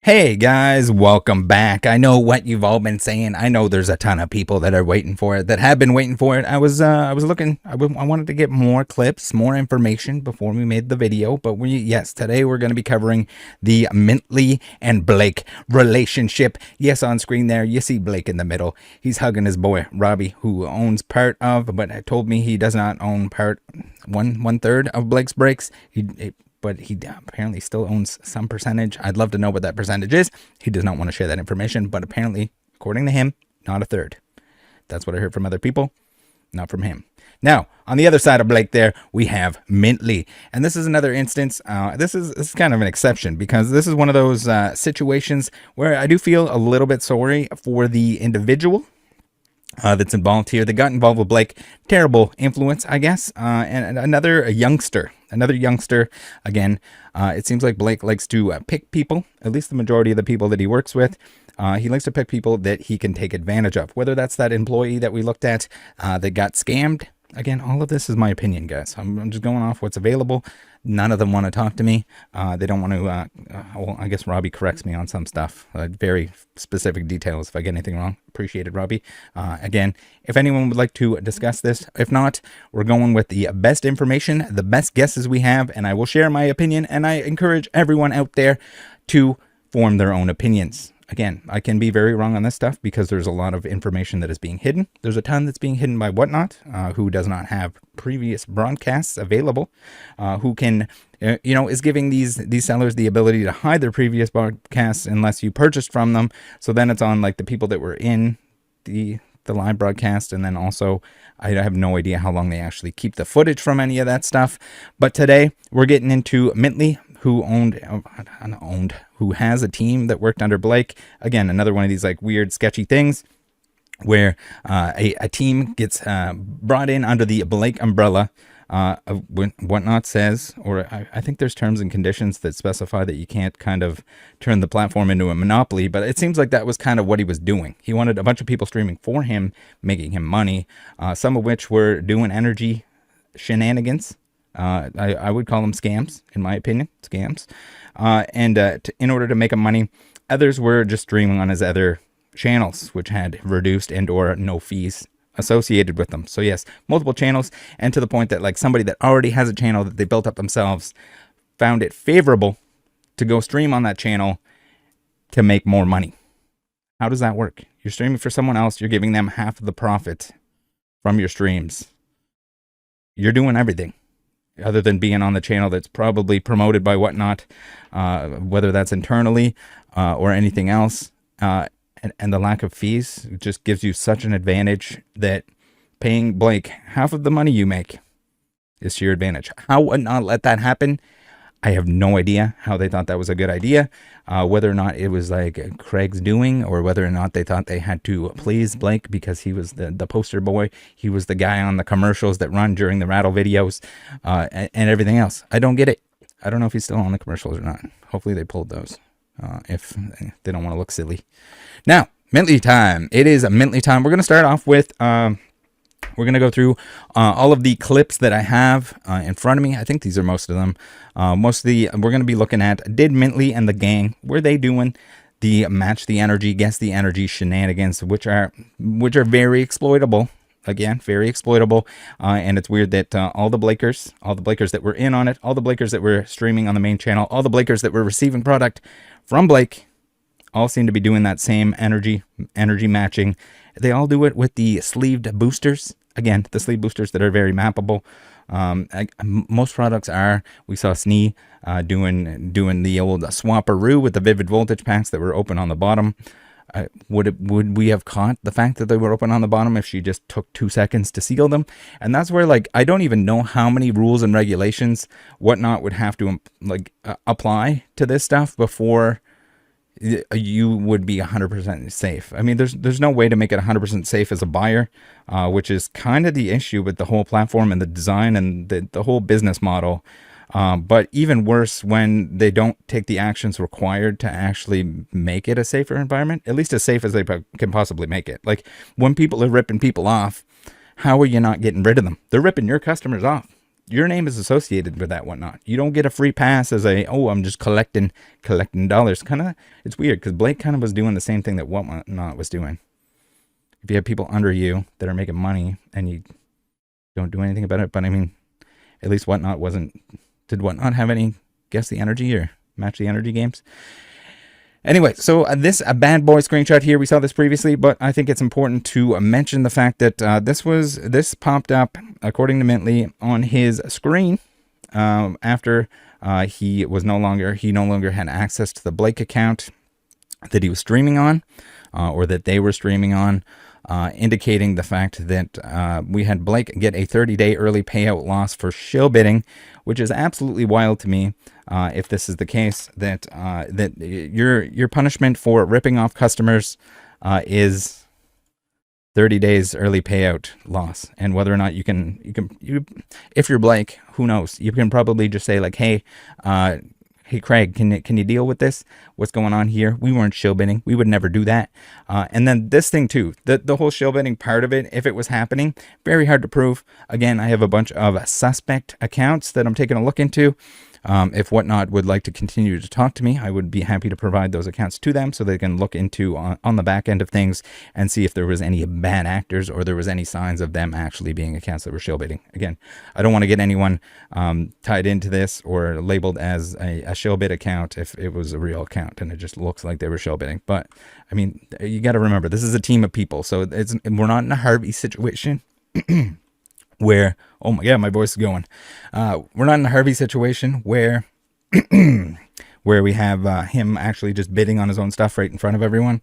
Hey guys, welcome back. I know what you've all been saying. I know there's a ton of people that are waiting for it, that have been waiting for it. I was looking, I wanted to get more clips, more information before we made the video. But today we're going to be covering the MintLee and Blake relationship. Yes, on screen there, you see Blake in the middle. He's hugging his boy, Robbie, who owns part of, but told me he does not own one third of Blake's Breaks. But he apparently still owns some percentage. I'd love to know what that percentage is. He does not want to share that information, but apparently, according to him, not a third. That's what I heard from other people, not from him. Now, on the other side of Blake there, we have MintLee. And this is another instance. This is kind of an exception because this is one of those situations where I do feel a little bit sorry for the individual that's involved here. They got involved with Blake. Terrible influence, I guess. And another youngster. Again, it seems like Blake likes to pick people, at least the majority of the people that he works with. He likes to pick people that he can take advantage of, whether that's that employee that we looked at that got scammed. Again, all of this is my opinion, guys. I'm just going off what's available. None of them want to talk to me. They don't want to, well, I guess Robbie corrects me on some stuff. Very specific details if I get anything wrong. Appreciate it, Robbie. Again, if anyone would like to discuss this, if not, we're going with the best information, the best guesses we have, and I will share my opinion, and I encourage everyone out there to form their own opinions. Again, I can be very wrong on this stuff because there's a lot of information that is being hidden. There's a ton that's being hidden by Whatnot, who does not have previous broadcasts available, who can, is giving these sellers the ability to hide their previous broadcasts unless you purchased from them. So then it's on like the people that were in the live broadcast, and then also I have no idea how long they actually keep the footage from any of that stuff. But today we're getting into MintLee, who has a team that worked under Blake. Again, another one of these like weird, sketchy things where a team gets brought in under the Blake umbrella. Whatnot says, or I think there's terms and conditions that specify that you can't kind of turn the platform into a monopoly, but it seems like that was kind of what he was doing. He wanted a bunch of people streaming for him, making him money, some of which were doing energy shenanigans. I would call them scams, in my opinion, scams. In order to make him money, others were just streaming on his other channels, which had reduced and or no fees associated with them. So yes, multiple channels, and to the point that like somebody that already has a channel that they built up themselves found it favorable to go stream on that channel to make more money. How does that work? You're streaming for someone else. You're giving them half of the profit from your streams. You're doing everything other than being on the channel that's probably promoted by Whatnot, whether that's internally or anything else. And the lack of fees just gives you such an advantage that paying Blake half of the money you make is to your advantage. How Whatnot let that happen, I have no idea how they thought that was a good idea. Whether or not it was like Craig's doing, or whether or not they thought they had to please Blake because he was the poster boy. He was the guy on the commercials that run during the Rattle videos and everything else. I don't get it. I don't know if he's still on the commercials or not. Hopefully they pulled those if they don't want to look silly. Now, MintLee time. It is a MintLee time. We're going to start off with... we're going to go through all of the clips that I have in front of me. I think these are most of them. We're going to be looking at, did MintLee and the gang, were they doing the match the energy, guess the energy shenanigans, which are very exploitable. Again, very exploitable. And it's weird that all the Blakers that were in on it, all the Blakers that were streaming on the main channel, all the Blakers that were receiving product from Blake, all seem to be doing that same energy matching. They all do it with the sleeved boosters. Again, the sleeve boosters that are very mappable. Most products are. We saw Snee doing the old swapperoo with the vivid voltage packs that were open on the bottom. Would we have caught the fact that they were open on the bottom if she just took 2 seconds to seal them? And that's where, like, I don't even know how many rules and regulations Whatnot would have to apply to this stuff before you would be 100% safe. I mean, there's no way to make it 100% safe as a buyer, which is kind of the issue with the whole platform and the design and the whole business model. But even worse when they don't take the actions required to actually make it a safer environment, at least as safe as they can possibly make it. Like when people are ripping people off, how are you not getting rid of them? They're ripping your customers off. your name is associated with that Whatnot. You don't get a free pass as oh, I'm just collecting dollars. Kind of, it's weird because Blake kind of was doing the same thing that Whatnot was doing. If you have people under you that are making money and you don't do anything about it, but I mean, at least Whatnot did Whatnot have any Guess the Energy or Match the Energy games? Anyway, so this a bad boy screenshot here. We saw this previously, but I think it's important to mention the fact that this popped up, according to MintLee, on his screen after he no longer had access to the Blake account that he was streaming on, or that they were streaming on, indicating the fact that we had Blake get a 30-day early payout loss for shill bidding, which is absolutely wild to me. If this is the case, that your punishment for ripping off customers is 30 days early payout loss, and whether or not you if you're Blake, who knows? You can probably just say like, hey, Craig, can you deal with this? What's going on here? We weren't shill bidding. We would never do that. And then this thing too, the whole shill bidding part of it, if it was happening, very hard to prove. Again, I have a bunch of suspect accounts that I'm taking a look into. If Whatnot would like to continue to talk to me, I would be happy to provide those accounts to them so they can look into on the back end of things and see if there was any bad actors or there was any signs of them actually being accounts that were shill bidding. Again, I don't want to get anyone tied into this or labeled as a shill bid account if it was a real account and it just looks like they were shill bidding. But I mean, you got to remember, this is a team of people, so we're not in a Harvey situation. Where, oh my god, my voice is going. We're not in a Harvey situation where where we have him actually just bidding on his own stuff right in front of everyone.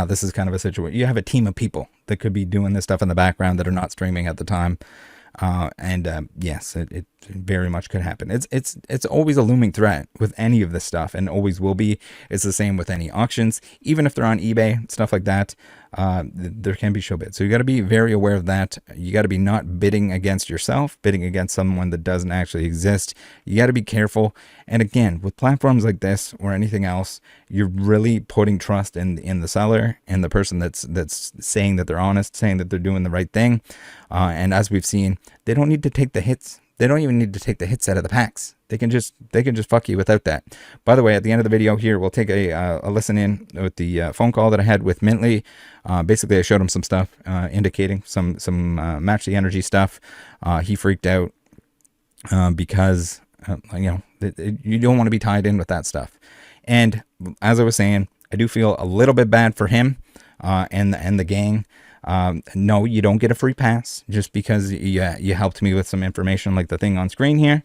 This is kind of a situation. You have a team of people that could be doing this stuff in the background that are not streaming at the time. Yes, it very much could happen. It's always a looming threat with any of this stuff, and always will be. It's the same with any auctions, even if they're on eBay, stuff like that. There can be show bids, so you got to be very aware of that. You got to be not bidding against yourself, bidding against someone that doesn't actually exist. You got to be careful. And again, with platforms like this or anything else, you're really putting trust in the seller and the person that's saying that they're honest, saying that they're doing the right thing. And as we've seen, they don't need to take the hits. They don't even need to take the hits out of the packs. They can just fuck you without that. By the way, at the end of the video here, we'll take a listen in with the phone call that I had with MintLee. Basically, I showed him some stuff indicating some Match the Energy stuff. He freaked out because you don't want to be tied in with that stuff. And as I was saying, I do feel a little bit bad for him and the gang. No, you don't get a free pass just because you helped me with some information like the thing on screen here.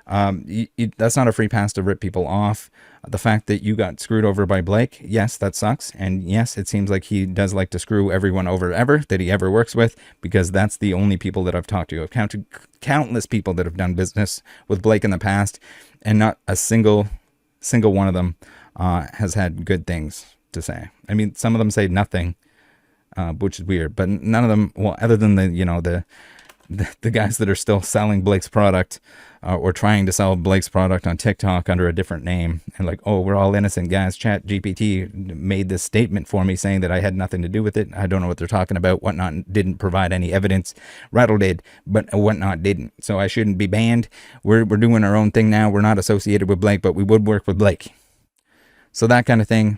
That's not a free pass to rip people off. The fact that you got screwed over by Blake, yes, that sucks. And yes, it seems like he does like to screw everyone over that he ever works with, because that's the only people that I've talked to. I've counted countless people that have done business with Blake in the past, and not a single one of them has had good things to say. I mean, some of them say nothing. Which is weird, but none of them, well, other than the guys that are still selling Blake's product or trying to sell Blake's product on TikTok under a different name, and like, oh, we're all innocent guys. ChatGPT made this statement for me saying that I had nothing to do with it. I don't know what they're talking about. Whatnot didn't provide any evidence. Rattle did, but Whatnot didn't. So I shouldn't be banned. We're doing our own thing now. We're not associated with Blake, but we would work with Blake. So that kind of thing.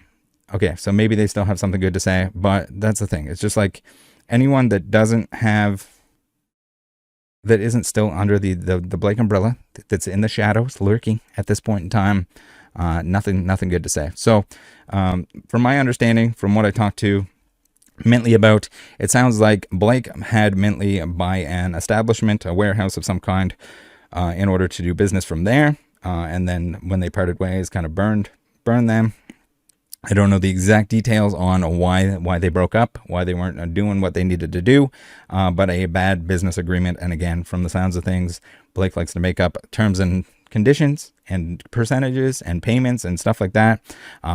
Okay, so maybe they still have something good to say, but that's the thing. It's just like anyone that isn't still under the Blake umbrella, that's in the shadows, lurking at this point in time, nothing good to say. So, from my understanding, from what I talked to MintLee about, it sounds like Blake had MintLee buy an establishment, a warehouse of some kind, in order to do business from there, and then when they parted ways, kind of burned them. I don't know the exact details on why they broke up, why they weren't doing what they needed to do, but a bad business agreement. And again, from the sounds of things, Blake likes to make up terms and conditions and percentages and payments and stuff like that.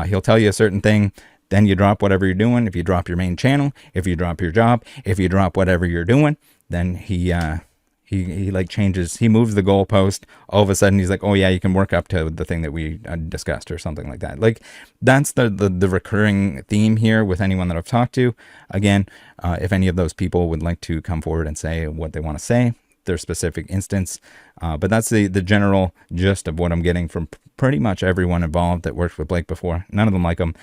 He'll tell you a certain thing, then you drop whatever you're doing. If you drop your main channel, if you drop your job, if you drop whatever you're doing, then he like changes, he moves the goalpost. All of a sudden he's like, oh yeah, you can work up to the thing that we discussed or something like that. Like, that's the recurring theme here with anyone that I've talked to. Again, if any of those people would like to come forward and say what they want to say, their specific instance. But that's the general gist of what I'm getting from pretty much everyone involved that worked with Blake before. None of them like him.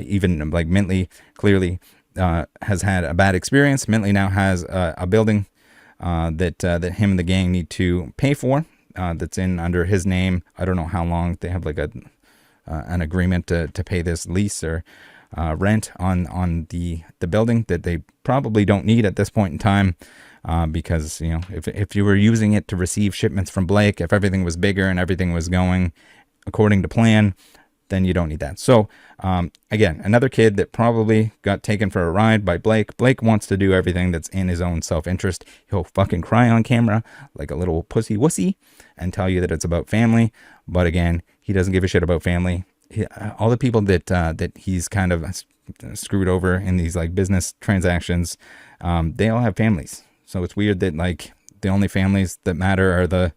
Even like MintLee clearly has had a bad experience. MintLee now has a building that him and the gang need to pay for. That's in under his name. I don't know how long they have like an agreement to pay this lease or rent on the building that they probably don't need at this point in time, because you know, if you were using it to receive shipments from Blake, if everything was bigger and everything was going according to plan, then you don't need that. So again, another kid that probably got taken for a ride by Blake. Blake wants to do everything that's in his own self-interest. He'll fucking cry on camera like a little pussy wussy and tell you that it's about family. But again, he doesn't give a shit about family. All the people that he's kind of screwed over in these like business transactions, they all have families. So it's weird that like the only families that matter are the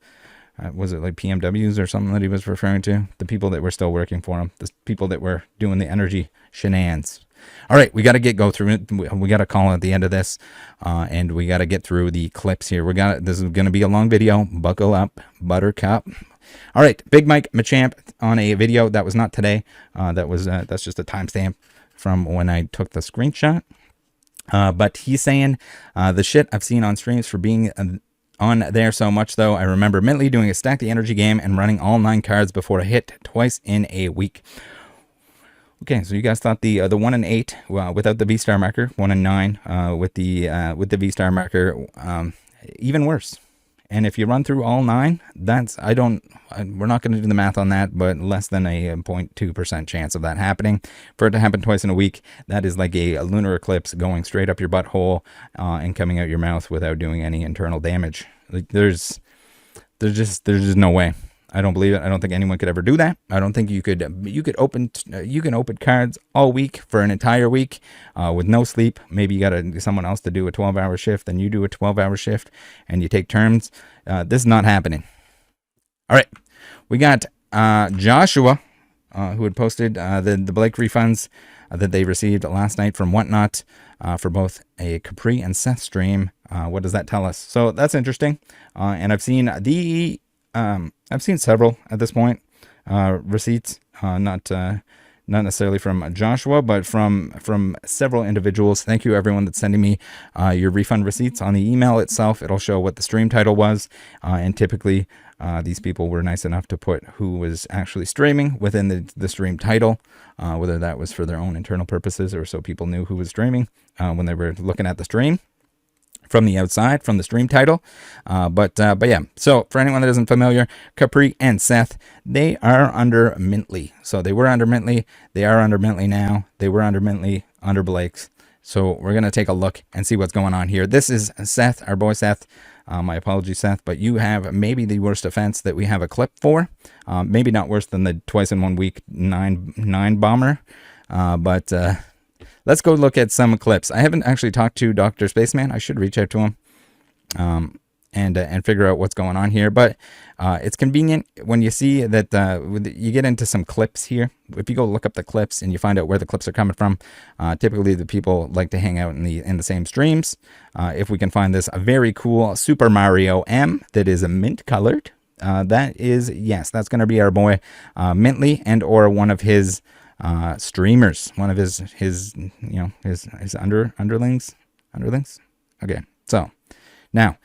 was it like PMWs or something that he was referring to? The people that were still working for him, the people that were doing the energy shenanigans. All right, we got to go through it. We got to call at the end of this, and we got to get through the clips here. This is going to be a long video. Buckle up, Buttercup. All right, Big Mike Machamp on a video that was not today. That's just a timestamp from when I took the screenshot. But he's saying the shit I've seen on streams for being on there so much, though. I remember MintLee doing a stack the energy game and running all 9 cards before a hit twice in a week. Okay, so you guys thought the 1 and 8 without the V-star marker, 1 and 9 with the V-star marker, even worse. And if you run through all 9, we're not going to do the math on that, but less than a 0.2% chance of that happening. For it to happen twice in a week, that is like a lunar eclipse going straight up your butthole and coming out your mouth without doing any internal damage. Like there's just no way. I don't believe it. I don't think anyone could ever do that. I don't think you can open cards all week for an entire week with no sleep. Maybe you got someone else to do a 12-hour shift, then you do a 12-hour shift, and you take turns. This is not happening. All right, we got Joshua, who had posted the Blake refunds that they received last night from Whatnot for both a Capri and Seth stream. What does that tell us? So that's interesting. And I've seen several at this point receipts, not necessarily from Joshua, but from several individuals. Thank you everyone that's sending me your refund receipts. On the email itself, it'll show what the stream title was, and typically these people were nice enough to put who was actually streaming within the stream title, whether that was for their own internal purposes or so people knew who was streaming when they were looking at the stream from the outside, from the stream title. But yeah, so for anyone that isn't familiar, Capri and Seth, they are under MintLee. So they were under MintLee, they are under MintLee now, they were under MintLee, under Blake's. So we're going to take a look and see what's going on here. This is Seth, our boy Seth. My apologies, Seth, but you have maybe the worst offense that we have a clip for. Maybe not worse than the twice in 1 week 9 bomber. But let's go look at some clips. I haven't actually talked to Dr. Spaceman. I should reach out to him and figure out what's going on here. But it's convenient when you see that you get into some clips here. If you go look up the clips and you find out where the clips are coming from, typically the people like to hang out in the same streams. If we can find this a very cool Super Mario M that is a mint colored, that is, yes, that's going to be our boy MintLee and or one of his streamers, one of his underlings. Okay, so now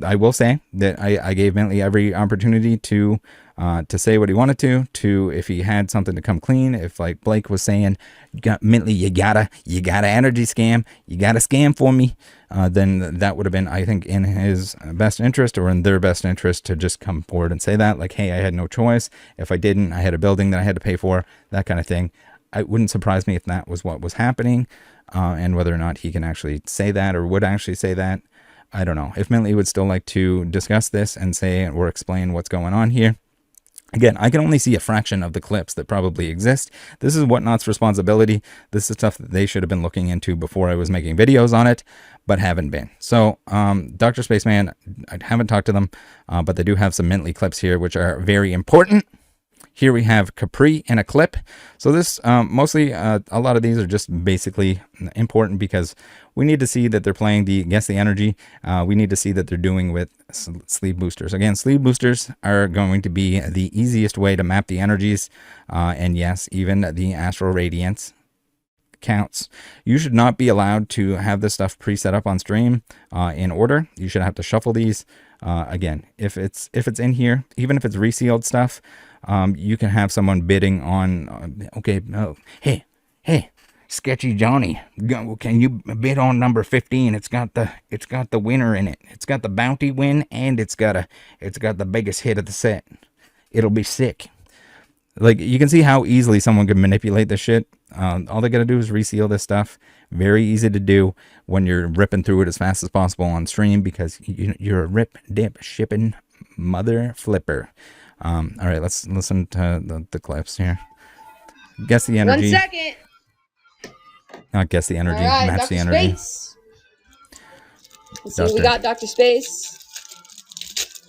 I will say that I gave MintLee every opportunity to say what he wanted to if he had something to come clean. If like Blake was saying, MintLee, you gotta energy scam, you gotta scam for me, then that would have been, I think, in his best interest or in their best interest to just come forward and say that, like, hey, I had no choice. If I didn't, I had a building that I had to pay for, that kind of thing. It wouldn't surprise me if that was what was happening, and whether or not he can actually say that or would actually say that, I don't know. If MintLee would still like to discuss this and say or explain what's going on here. Again, I can only see a fraction of the clips that probably exist. This is Whatnot's responsibility. This is stuff that they should have been looking into before I was making videos on it, but haven't been. So, Dr. Spaceman, I haven't talked to them, but they do have some MintLee clips here, which are very important. Here we have Capri and a clip. So this mostly a lot of these are just basically important because we need to see that they're playing the guess the energy. We need to see that they're doing with sleeve boosters. Again, sleeve boosters are going to be the easiest way to map the energies, and yes, even the astral radiance counts. You should not be allowed to have this stuff pre-set up on stream in order. You should have to shuffle these. Again, if it's in here, even if it's resealed stuff, you can have someone bidding on okay, hey, Sketchy Johnny, can you bid on number 15? It's got the winner in it. It's got the bounty win, and it's got the biggest hit of the set. It'll be sick. Like, you can see how easily someone could manipulate this shit. All they gotta do is reseal this stuff. Very easy to do when you're ripping through it as fast as possible on stream, because you're a rip, dip, shipping mother flipper. All right, let's listen to the clips here. Guess the energy. 1 second. Not guess the energy, All right, match Dr. the energy. Space. Let's see what we got, Dr. Space.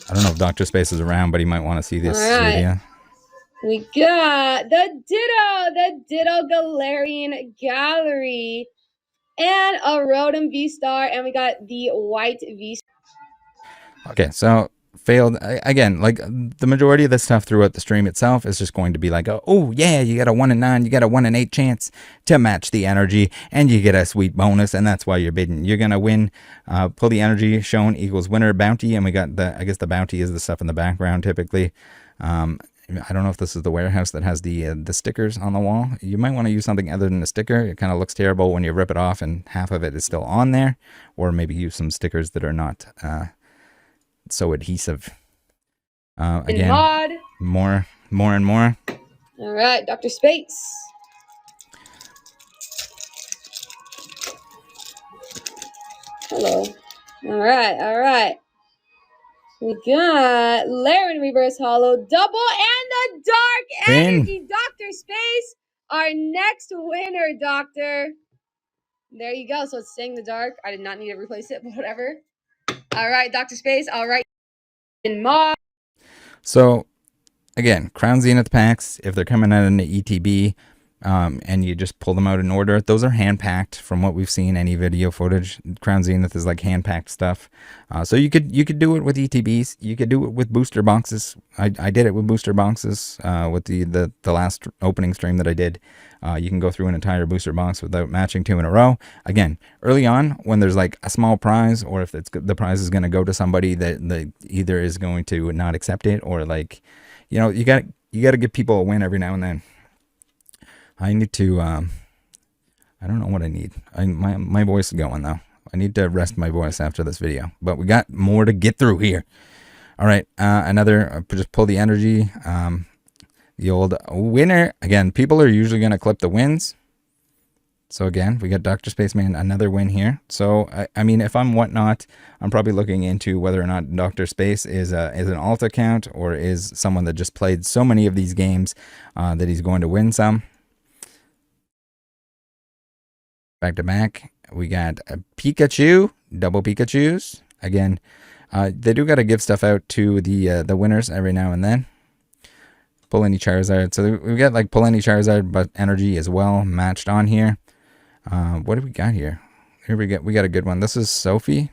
I don't know if Dr. Space is around, but he might want to see this video. We got the Ditto Galarian Gallery, and a Rotom V-Star, and we got the White V-Star. Okay, so failed again. Like, the majority of the stuff throughout the stream itself is just going to be like, oh yeah, you got a 1 in 9, you got a 1 in 8 chance to match the energy, and you get a sweet bonus, and that's why you're bidding. You're gonna win. Pull the energy shown equals winner bounty, and we got I guess the bounty is the stuff in the background typically. I don't know if this is the warehouse that has the stickers on the wall. You might want to use something other than a sticker. It kind of looks terrible when you rip it off and half of it is still on there, or maybe use some stickers that are not so adhesive. Again, more and more. All right, Dr. Space. Hello. All right. We got Laren Reverse Hollow Double and the Dark Energy. Dr. Space, our next winner, Doctor. There you go. So it's staying the dark. I did not need to replace it, but whatever. All right, Dr. Space. All right. In Mod. So, again, Crown Zenith packs, if they're coming out in the ETB, and you just pull them out in order, those are hand-packed from what we've seen, any video footage. Crown Zenith is like hand-packed stuff. So you could do it with ETBs. You could do it with booster boxes. I did it with booster boxes with the last opening stream that I did. You can go through an entire booster box without matching 2 in a row. Again, early on, when there's like a small prize, or if the prize is going to go to somebody that either is going to not accept it, or like, you know, you got to give people a win every now and then. I need to, I don't know what I need. My voice is going though. I need to rest my voice after this video, but we got more to get through here. All right. Another, just pull the energy. The old winner. Again, people are usually going to clip the wins. So again, we got Dr. Spaceman, another win here. So, I mean, if I'm Whatnot, I'm probably looking into whether or not Dr. Space is an alt account, or is someone that just played so many of these games that he's going to win some. Back to back, we got a Pikachu, double Pikachus. Again, they do got to give stuff out to the winners every now and then. Pull any Charizard. So we got like pull any Charizard, but energy as well matched on here. What do we got here? Here we got a good one. This is Sophie.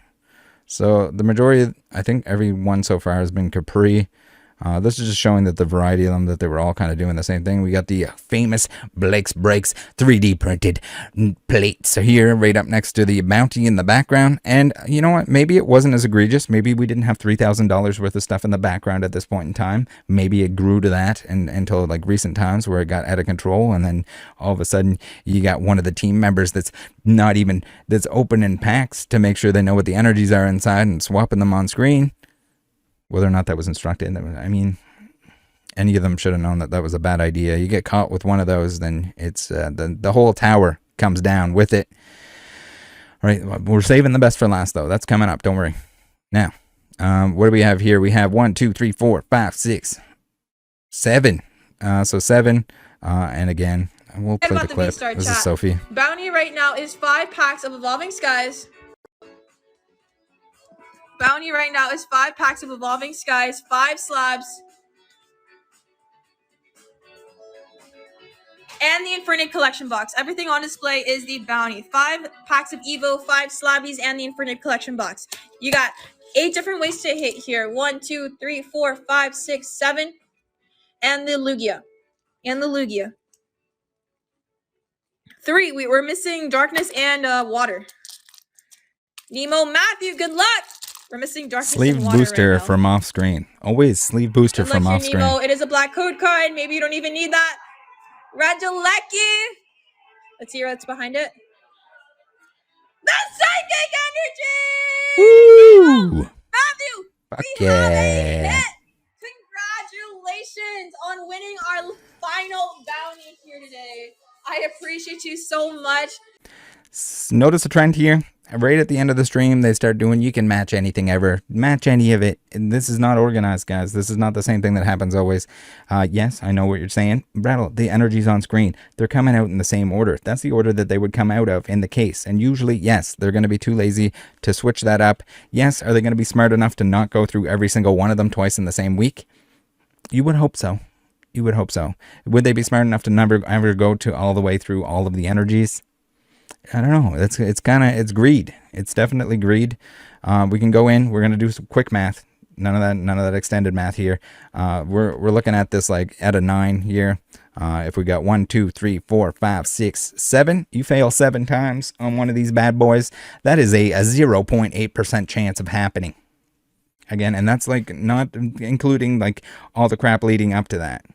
So the majority, I think every one so far has been Capri. This is just showing that the variety of them, that they were all kind of doing the same thing. We got the famous blakesbreaks 3D printed plates here right up next to the bounty in the background. And you know what? Maybe it wasn't as egregious. Maybe we didn't have $3,000 worth of stuff in the background at this point in time. Maybe it grew to that until like recent times where it got out of control. And then all of a sudden you got one of the team members that's opening packs to make sure they know what the energies are inside and swapping them on screen. Whether or not that was instructed, I mean, any of them should have known that that was a bad idea. You get caught with one of those, then it's the whole tower comes down with it. All right, we're saving the best for last, though. That's coming up. Don't worry. Now, what do we have here? We have 1, 2, 3, 4, 5, 6, 7. So 7. And again, we'll play the clip. This is Sophie. Bounty right now is 5 packs of Evolving Skies. Bounty right now is 5 packs of Evolving Skies, 5 slabs. and the Infinite Collection box. Everything on display is the bounty. 5 packs of Evo, 5 Slabbies, and the Infinite Collection box. You got 8 different ways to hit here. 1, 2, 3, 4, 5, 6, 7, and the Lugia. 3, we're missing Darkness and Water. Nemo, Matthew, good luck. We're missing Darkness Sleeve and Water booster right now. from off screen. Always sleeve booster Good luck from here, off screen. Nemo. It is a black code card. Maybe you don't even need that. Rajalecki. Let's hear what's behind it. The Psychic Energy! Woo! Matthew, Fuck we have a yeah. hit. Congratulations on winning our final bounty here today. I appreciate you so much. Notice a trend here. Right at the end of the stream, they start doing, you can match anything ever. Match any of it. And this is not organized, guys. This is not the same thing that happens always. Yes, I know what you're saying. Rattle, the energy's on screen. They're coming out in the same order. That's the order that they would come out of in the case. And usually, yes, they're going to be too lazy to switch that up. Yes, are they going to be smart enough to not go through every single one of them twice in the same week? You would hope so. You would hope so. Would they be smart enough to never ever go to all the way through all of the energies? I don't know. It's greed. It's definitely greed. We can go in. We're gonna do some quick math. None of that extended math here. We're looking at this like at a 9 here. If we got 1, 2, 3, 4, 5, 6, 7, you fail 7 times on one of these bad boys. That is a 0.8% chance of happening. Again, and that's like not including like all the crap leading up to that,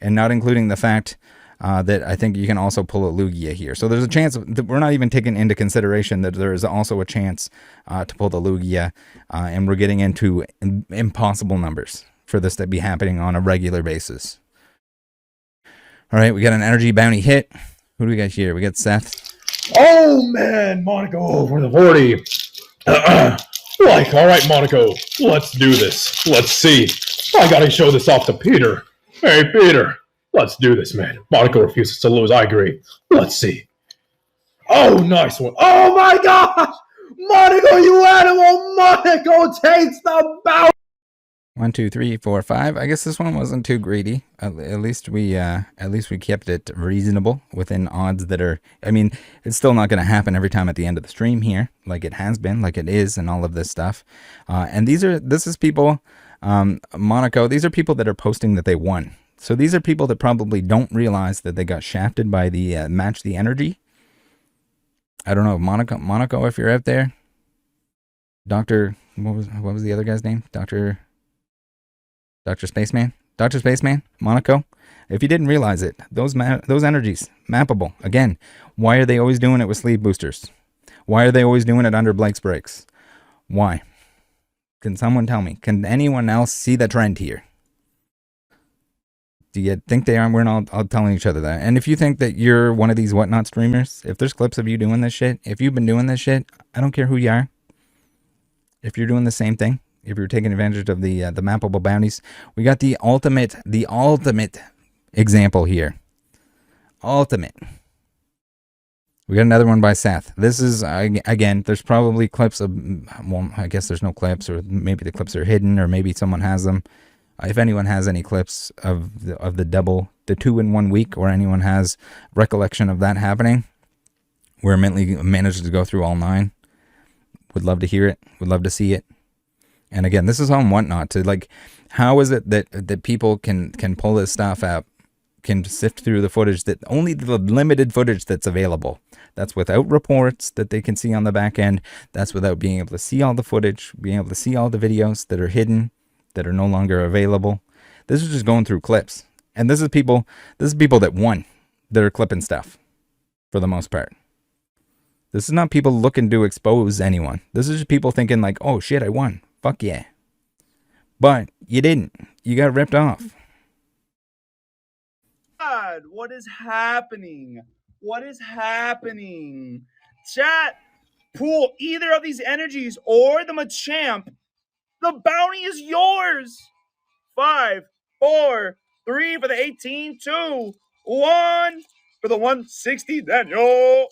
and not including the fact that I think you can also pull a Lugia here. So there's a chance that we're not even taking into consideration that there is also a chance to pull the Lugia, and we're getting into impossible numbers for this to be happening on a regular basis. All right, we got an energy bounty hit. Who do we got here? We got Seth. Oh man, Monaco for the 40. All right, Monaco, let's do this. Let's see. I gotta show this off to Peter. Hey, Peter, let's do this, man. Monaco refuses to lose. I agree. Let's see. Oh, nice one. Oh my gosh! Monaco, you animal! Monaco takes the bounty. 1, 2, 3, 4, 5. I guess this one wasn't too greedy. At least we kept it reasonable within odds that are. I mean, it's still not going to happen every time at the end of the stream here, like it has been, like it is, and all of this stuff. And this is people, Monaco. These are people that are posting that they won. So these are people that probably don't realize that they got shafted by the match the energy. I don't know, Monaco, if you're out there. Doctor, what was the other guy's name? Dr. Spaceman? Dr. Spaceman? Monaco? If you didn't realize it, those energies, mappable. Again, why are they always doing it with sleeve boosters? Why are they always doing it under blakesbreaks? Why? Can someone tell me? Can anyone else see the trend here? Do you think they are? We're not all telling each other that. And if you think that you're one of these whatnot streamers, if there's clips of you doing this shit, if you've been doing this shit, I don't care who you are. If you're doing the same thing, if you're taking advantage of the mappable bounties, we got the ultimate example here. Ultimate. We got another one by Seth. This is, again, there's probably clips of, well, I guess there's no clips, or maybe the clips are hidden, or maybe someone has them. If anyone has any clips of the double, the 2 in 1 week, or anyone has recollection of that happening, where MintLee managed to go through all 9, would love to hear it, would love to see it. And again, this is on whatnot to like, how is it that people can pull this stuff up, can sift through the footage, that only the limited footage that's available. That's without reports that they can see on the back end. That's without being able to see all the footage, being able to see all the videos that are hidden, that are no longer available. This is just going through clips. And this is people that won, that are clipping stuff for the most part. This is not people looking to expose anyone. This is just people thinking like, oh shit, I won. Fuck yeah. But you didn't. You got ripped off. God, what is happening? What is happening? Chat, pull either of these energies or the Machamp. The bounty is yours. 5, 4, 3 for the 18, 2, 1 for the 160, Daniel.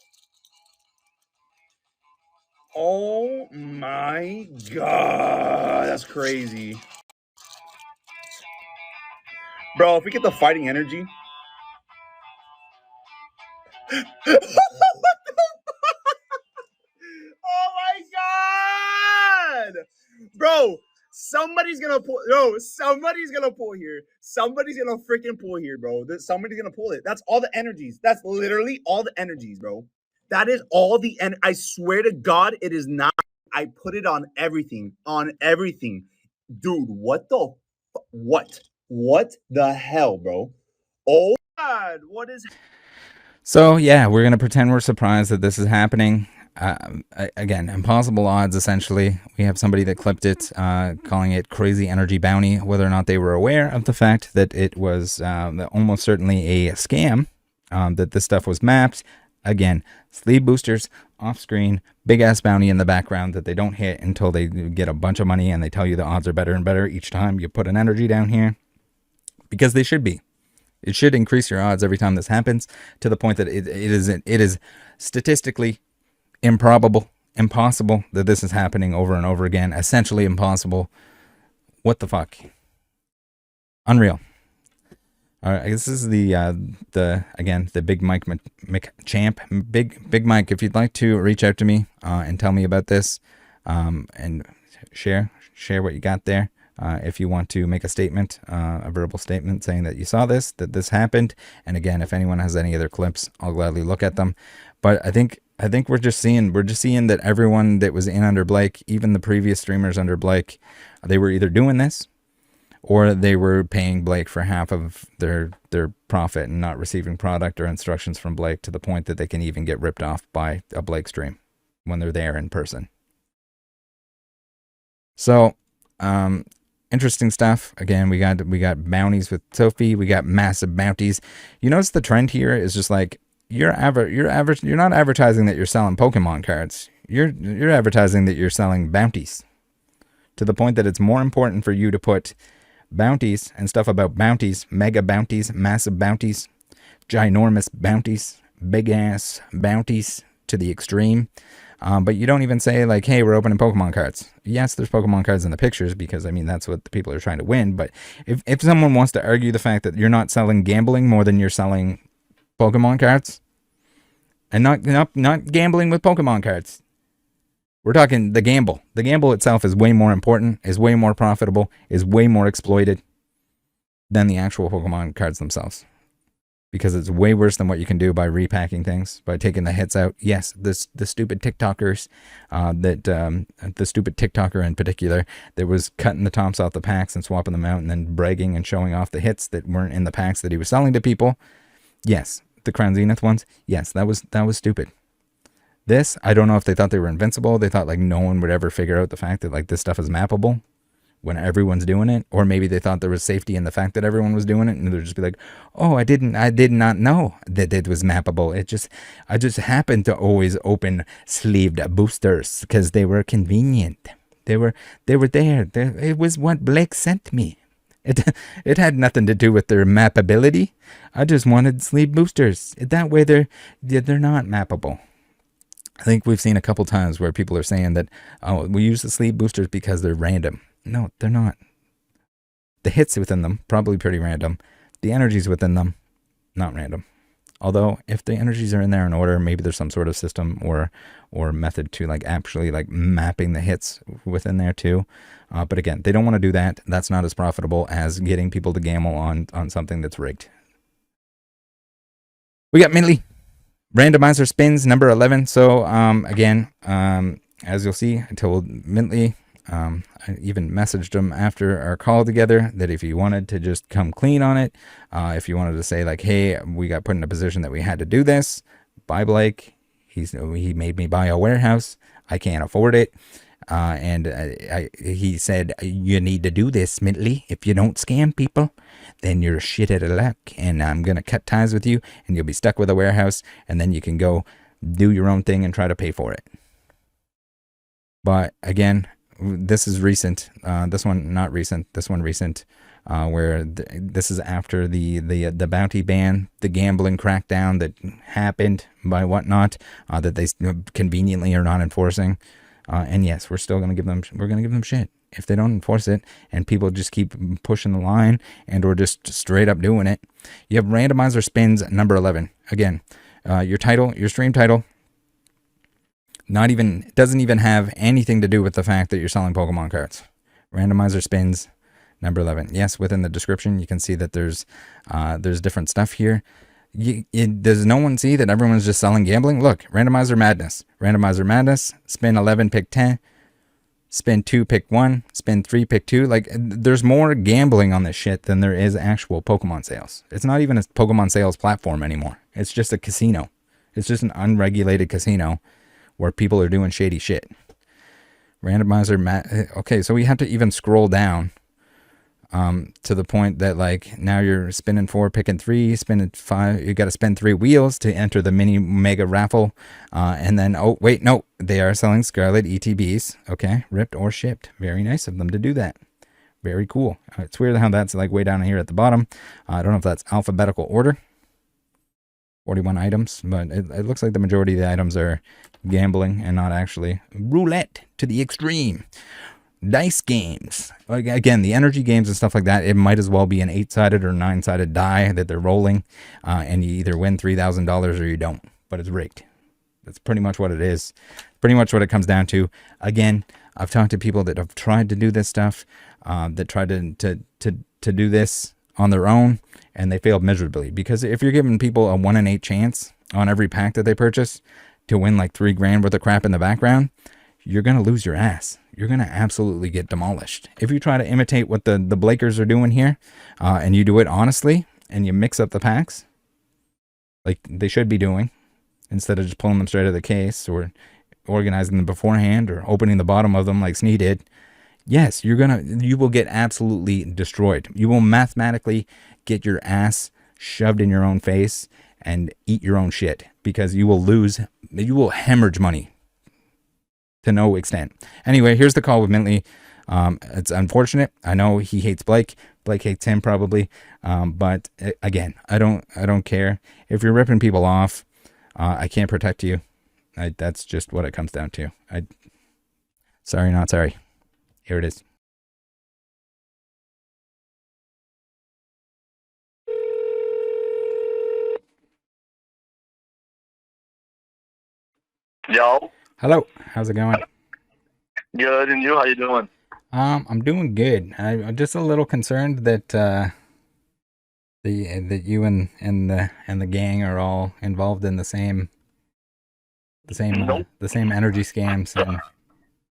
Oh my God, that's crazy. Bro, if we get the fighting energy, Oh my god! Bro, somebody's gonna pull. No, somebody's gonna pull here. Somebody's gonna freaking pull here, bro. Somebody's gonna pull it. That's all the energies. That's literally all the energies, bro. That is all the I swear to God, it is not. I put it on everything. On everything. Dude, what the what the hell, bro? Oh god, what is So yeah, we're gonna pretend we're surprised that this is happening. Again, impossible odds. Essentially, we have somebody that clipped it, calling it crazy energy bounty. Whether or not they were aware of the fact that it was almost certainly a scam, that this stuff was mapped. Again, sleeve boosters off screen, big ass bounty in the background that they don't hit until they get a bunch of money, and they tell you the odds are better and better each time you put an energy down here, because they should be. It should increase your odds every time this happens, to the point that it is statistically improbable, impossible that this is happening over and over again. Essentially impossible. What the fuck? Unreal. All right, I guess this is the Big Mike champ. Big Mike, if you'd like to reach out to me and tell me about this, and share what you got there. If you want to make a statement, a verbal statement saying that you saw this, that this happened. And again, if anyone has any other clips, I'll gladly look at them. But I think we're just seeing that everyone that was in under Blake, even the previous streamers under Blake, they were either doing this or they were paying Blake for half of their profit and not receiving product or instructions from Blake, to the point that they can even get ripped off by a Blake stream when they're there in person. So, interesting stuff. Again, we got bounties with Sophie. We got massive bounties. You notice the trend here is just like, you're not advertising that you're selling Pokemon cards. You're advertising that you're selling bounties, to the point that it's more important for you to put bounties and stuff about bounties, mega bounties, massive bounties, ginormous bounties, big ass bounties to the extreme. But you don't even say like, hey, we're opening Pokemon cards. Yes, there's Pokemon cards in the pictures, because I mean, that's what the people are trying to win. But if someone wants to argue the fact that you're not selling gambling more than you're selling Pokemon cards, and not gambling with Pokemon cards, we're talking the gamble. The gamble itself is way more important, is way more profitable, is way more exploited than the actual Pokemon cards themselves. Because it's way worse than what you can do by repacking things, by taking the hits out. Yes, the stupid TikTokers, the stupid TikToker in particular, that was cutting the tops off the packs and swapping them out and then bragging and showing off the hits that weren't in the packs that he was selling to people. Yes, the Crown Zenith ones. Yes, that was stupid. This, I don't know if they thought they were invincible. They thought like no one would ever figure out the fact that like this stuff is mappable when everyone's doing it. Or maybe they thought there was safety in the fact that everyone was doing it, and they'd just be like, oh, I did not know that it was mappable. I just happened to always open sleeved boosters because they were convenient. They were there. It was what Blake sent me. It had nothing to do with their mappability. I just wanted sleeve boosters. That way they're not mappable. I think we've seen a couple times where people are saying that, oh, we use the sleeve boosters because they're random. No, they're not. The hits within them, probably pretty random. The energies within them, not random. Although, if the energies are in there in order, maybe there's some sort of system or method to like actually like mapping the hits within there too. But again, they don't want to do that. That's not as profitable as getting people to gamble on something that's rigged. We got MintLee. Randomizer spins number 11. So again, as you'll see, I told MintLee, I even messaged him after our call together that if he wanted to just come clean on it, if you wanted to say like, hey, we got put in a position that we had to do this by Blake. He made me buy a warehouse. I can't afford it. And he said, you need to do this, MintLee. If you don't scam people, then you're shit out of luck. And I'm going to cut ties with you, and you'll be stuck with a warehouse. And then you can go do your own thing and try to pay for it. But again, this is recent. This one not recent. This one recent. Where this is after the bounty ban, the gambling crackdown that happened by whatnot, that they conveniently are not enforcing. And yes, we're still gonna give them shit if they don't enforce it, and people just keep pushing the line and or just straight up doing it. You have randomizer spins number 11 again. Your title, your stream title, doesn't even have anything to do with the fact that you're selling Pokemon cards. Randomizer spins, number 11. Yes, within the description, you can see that there's different stuff here. Does no one see that everyone's just selling gambling? Look, Randomizer Madness. Randomizer Madness, spin 11, pick 10. Spin 2, pick 1. Spin 3, pick 2. Like, there's more gambling on this shit than there is actual Pokemon sales. It's not even a Pokemon sales platform anymore. It's just a casino. It's just an unregulated casino where people are doing shady shit. Randomizer, okay, so we have to even scroll down to the point that, like, now you're spinning 4, picking 3, spinning 5. You got to spin 3 wheels to enter the mini mega raffle. And then, oh, wait, no, they are selling Scarlett ETBs. Okay, ripped or shipped. Very nice of them to do that. Very cool. It's weird how that's, like, way down here at the bottom. I don't know if that's alphabetical order. 41 items, but it looks like the majority of the items are gambling and not actually roulette to the extreme. Dice games. Like, again, the energy games and stuff like that, it might as well be an 8-sided or 9-sided die that they're rolling, and you either win $3,000 or you don't, but it's rigged. That's pretty much what it is. Pretty much what it comes down to. Again, I've talked to people that have tried to do this stuff, that tried to do this on their own, and they failed miserably. Because if you're giving people a 1 in 8 chance on every pack that they purchase to win like $3,000 worth of crap in the background, you're going to lose your ass. You're going to absolutely get demolished. If you try to imitate what the Blakers are doing here, and you do it honestly, and you mix up the packs, like they should be doing, instead of just pulling them straight out of the case, or organizing them beforehand, or opening the bottom of them like Snee did, yes, you will get absolutely destroyed. You will mathematically get your ass shoved in your own face and eat your own shit, because you will hemorrhage money to no extent. Anyway, here's the call with MintLee. It's unfortunate. I know he hates Blake. Blake hates him probably. But again, I don't care. If you're ripping people off, I can't protect you. That's just what it comes down to. Sorry, not sorry. Here it is. Yo. Hello. How's it going? Good, and you? How you doing? I'm doing good. I'm just a little concerned that that you and the gang are all involved in the same Nope. the same energy scams. And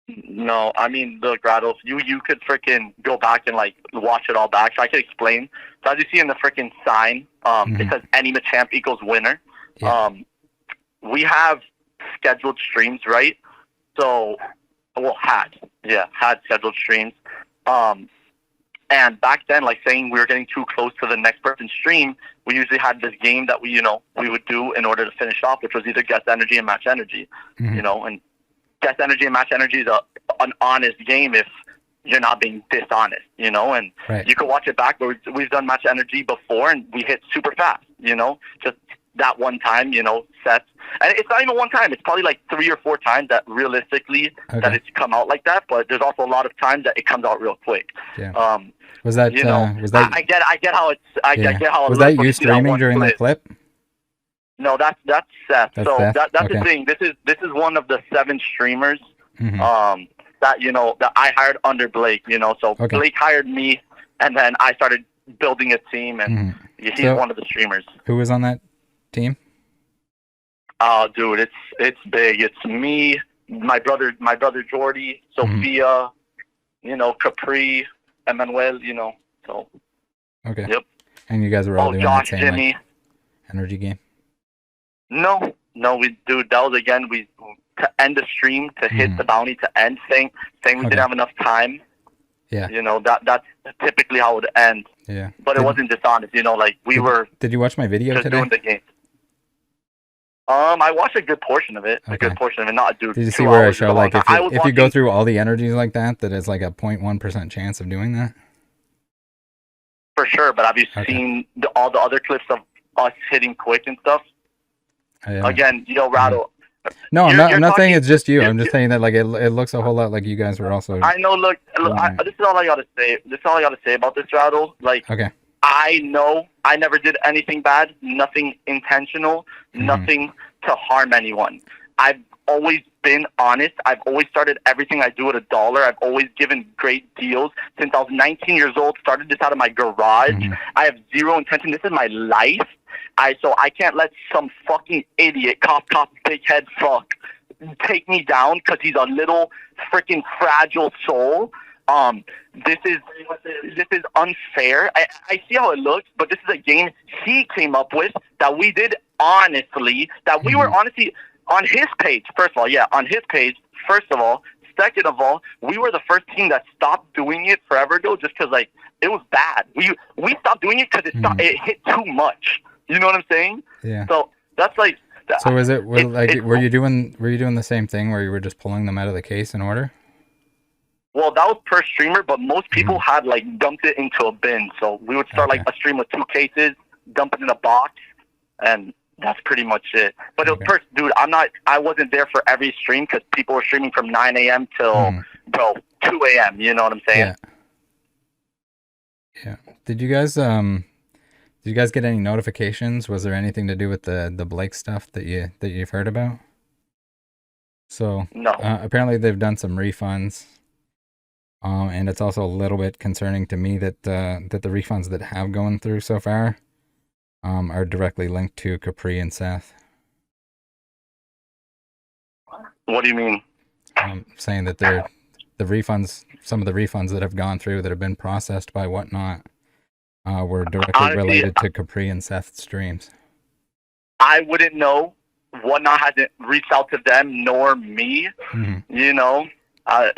No, I mean, look, Rattle, you could freaking go back and, like, watch it all back. So I could explain. So as you see in the freaking sign, it says any Machamp equals winner. Yeah. We have scheduled streams, right? So, well, had scheduled streams. And back then, like, saying we were getting too close to the next person's stream, we usually had this game that we would do in order to finish off, which was either guess energy and match energy, and guess energy and match energy is an honest game if you're not being dishonest, and right. You can watch it back, but we've done match energy before and we hit super fast, just that one time, sets. And it's not even one time. It's probably like 3 or 4 times that realistically that it's come out like that. But there's also a lot of times that it comes out real quick. Yeah. Was that? Was that? I get how it's. I get how. Was that you streaming during that clip? No, that's Seth. That's so Seth? That's Okay. the thing. This is one of the 7 streamers. That that I hired under Blake. So Okay. Blake hired me, and then I started building a team, and he's one of the streamers. Who was on that team? Oh, dude, it's big. It's me, my brother Jordy, Sophia, Capri, Emmanuel, so. Okay. Yep. And you guys were all doing Josh, that same Jimmy. energy game? No, that was again, to end the stream, to hit the bounty, to end, saying we didn't have enough time. Yeah. That's typically how it would end. Yeah. But it wasn't dishonest, like we were Did you watch my video just today? doing the game. I watched a good portion of it. Okay. A good portion of it, not dude. Did you 2 see where I hours show, is a like, long if time. you go through all the energies like that it's like a 0.1% chance of doing that? For sure, but have you seen all the other clips of us hitting quick and stuff? Again, Rattle. No, I'm not saying talking- it's just you. I'm just saying that, like, it looks a whole lot like you guys were also. I know. Look, this is all I gotta say. This is all I gotta say about this, Rattle. Like, Okay. I know I never did anything bad, nothing intentional, nothing to harm anyone. I've always been honest. I've always started everything I do at $1. I've always given great deals since I was 19 years old. Started this out of my garage. I have zero intention. This is my life. So I can't let some fucking idiot, cop, big head fuck, take me down because he's a little freaking fragile soul. This is unfair. I see how it looks, but this is a game he came up with that we did honestly, that we were honestly on his page. First of all, on his page. First of all, second of all, we were the first team that stopped doing it forever ago, just because like it was bad. We stopped doing it because it hit too much. You know what I'm saying? Yeah. So that's like. So were you doing the same thing where you were just pulling them out of the case in order? Well, that was per streamer, but most people had like dumped it into a bin. So we would start like a stream with 2 cases, dump it in a box, and that's pretty much it. But it was dude, I wasn't there for every stream because people were streaming from 9 a.m. till 2 a.m. You know what I'm saying? Yeah. Did you guys get any notifications? Was there anything to do with the Blake stuff that you've heard about? So no. Apparently they've done some refunds. And it's also a little bit concerning to me that the refunds that have gone through so far are directly linked to Capri and Seth. What do you mean? Saying that some of the refunds that have gone through that have been processed by Whatnot were directly related to Capri and Seth's streams. I wouldn't know. Whatnot hasn't reached out to them nor me. You know. And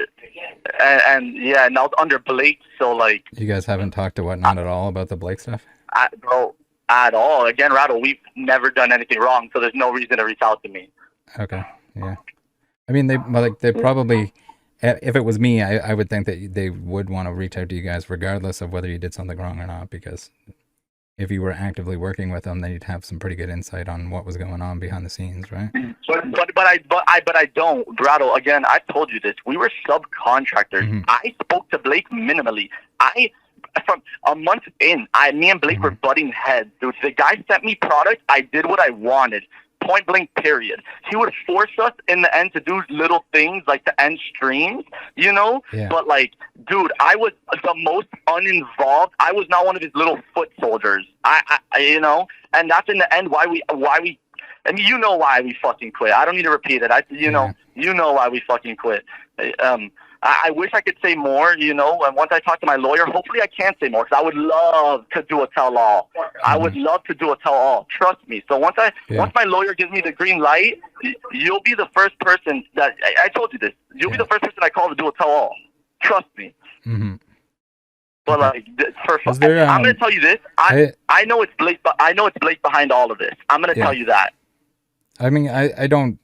that was under Blake, so like... You guys haven't talked to Whatnot at all about the Blake stuff? Bro, at all. Again, Rattle, we've never done anything wrong, so there's no reason to reach out to me. Okay, yeah. I mean, they probably... If it was me, I would think that they would want to reach out to you guys regardless of whether you did something wrong or not, because if you were actively working with them, then you'd have some pretty good insight on what was going on behind the scenes, right? But I don't, Rattle. Again, I've told you this. We were subcontractors. I spoke to Blake minimally. From a month in, me and Blake were butting heads, dude. The guy sent me product. I did what I wanted. Point blank, period. He would force us in the end to do little things like to end streams, you know? Yeah. But like, dude, I was the most uninvolved. I was not one of his little foot soldiers. I you know? And that's in the end why we I mean, you know why we fucking quit. I don't need to repeat it. You know why we fucking quit. I wish I could say more, you know, and once I talk to my lawyer, hopefully I can say more, because I would love to do a tell-all. I would love to do a tell-all. Trust me. So once my lawyer gives me the green light, you'll be the first person that, I told you this, you'll be the first person I call to do a tell-all. Trust me. But like, I'm going to tell you this. I know it's Blake, but I know it's Blake behind all of this. I'm going to tell you that. I mean, I don't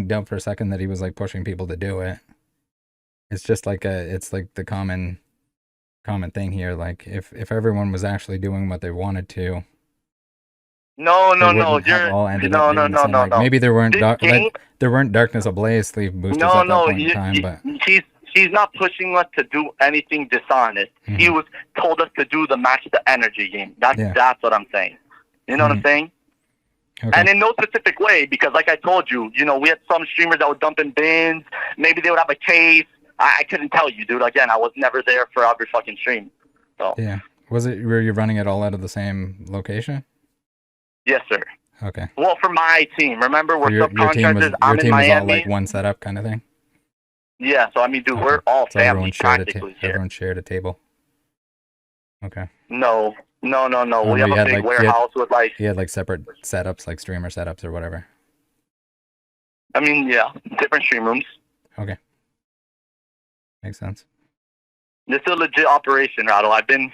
doubt for a second that he was like pushing people to do it. It's just like it's like the common thing here. Like if everyone was actually doing what they wanted to. No. Maybe there weren't Darkness Ablaze sleeve boosters at that point in time, but he's not pushing us to do anything dishonest. He told us to do the match the energy game. That's what I'm saying. You know what I'm saying? Okay. And in no specific way, because like I told you, you know, we had some streamers that would dump in bins. Maybe they would have a case. I couldn't tell you, dude. Again, I was never there for every fucking stream. So yeah, were you running it all out of the same location? Yes, sir. Okay. Well, for my team, remember we're subcontractors. I'm in Miami. Was all like one setup kind of thing. Yeah. So I mean, dude, we're all family practically. Everyone shared a table. Okay. No. We have a big warehouse with like. He had like separate setups, like streamer setups or whatever. I mean, yeah, different stream rooms. Okay. Makes sense. This is a legit operation, Rattle. I've been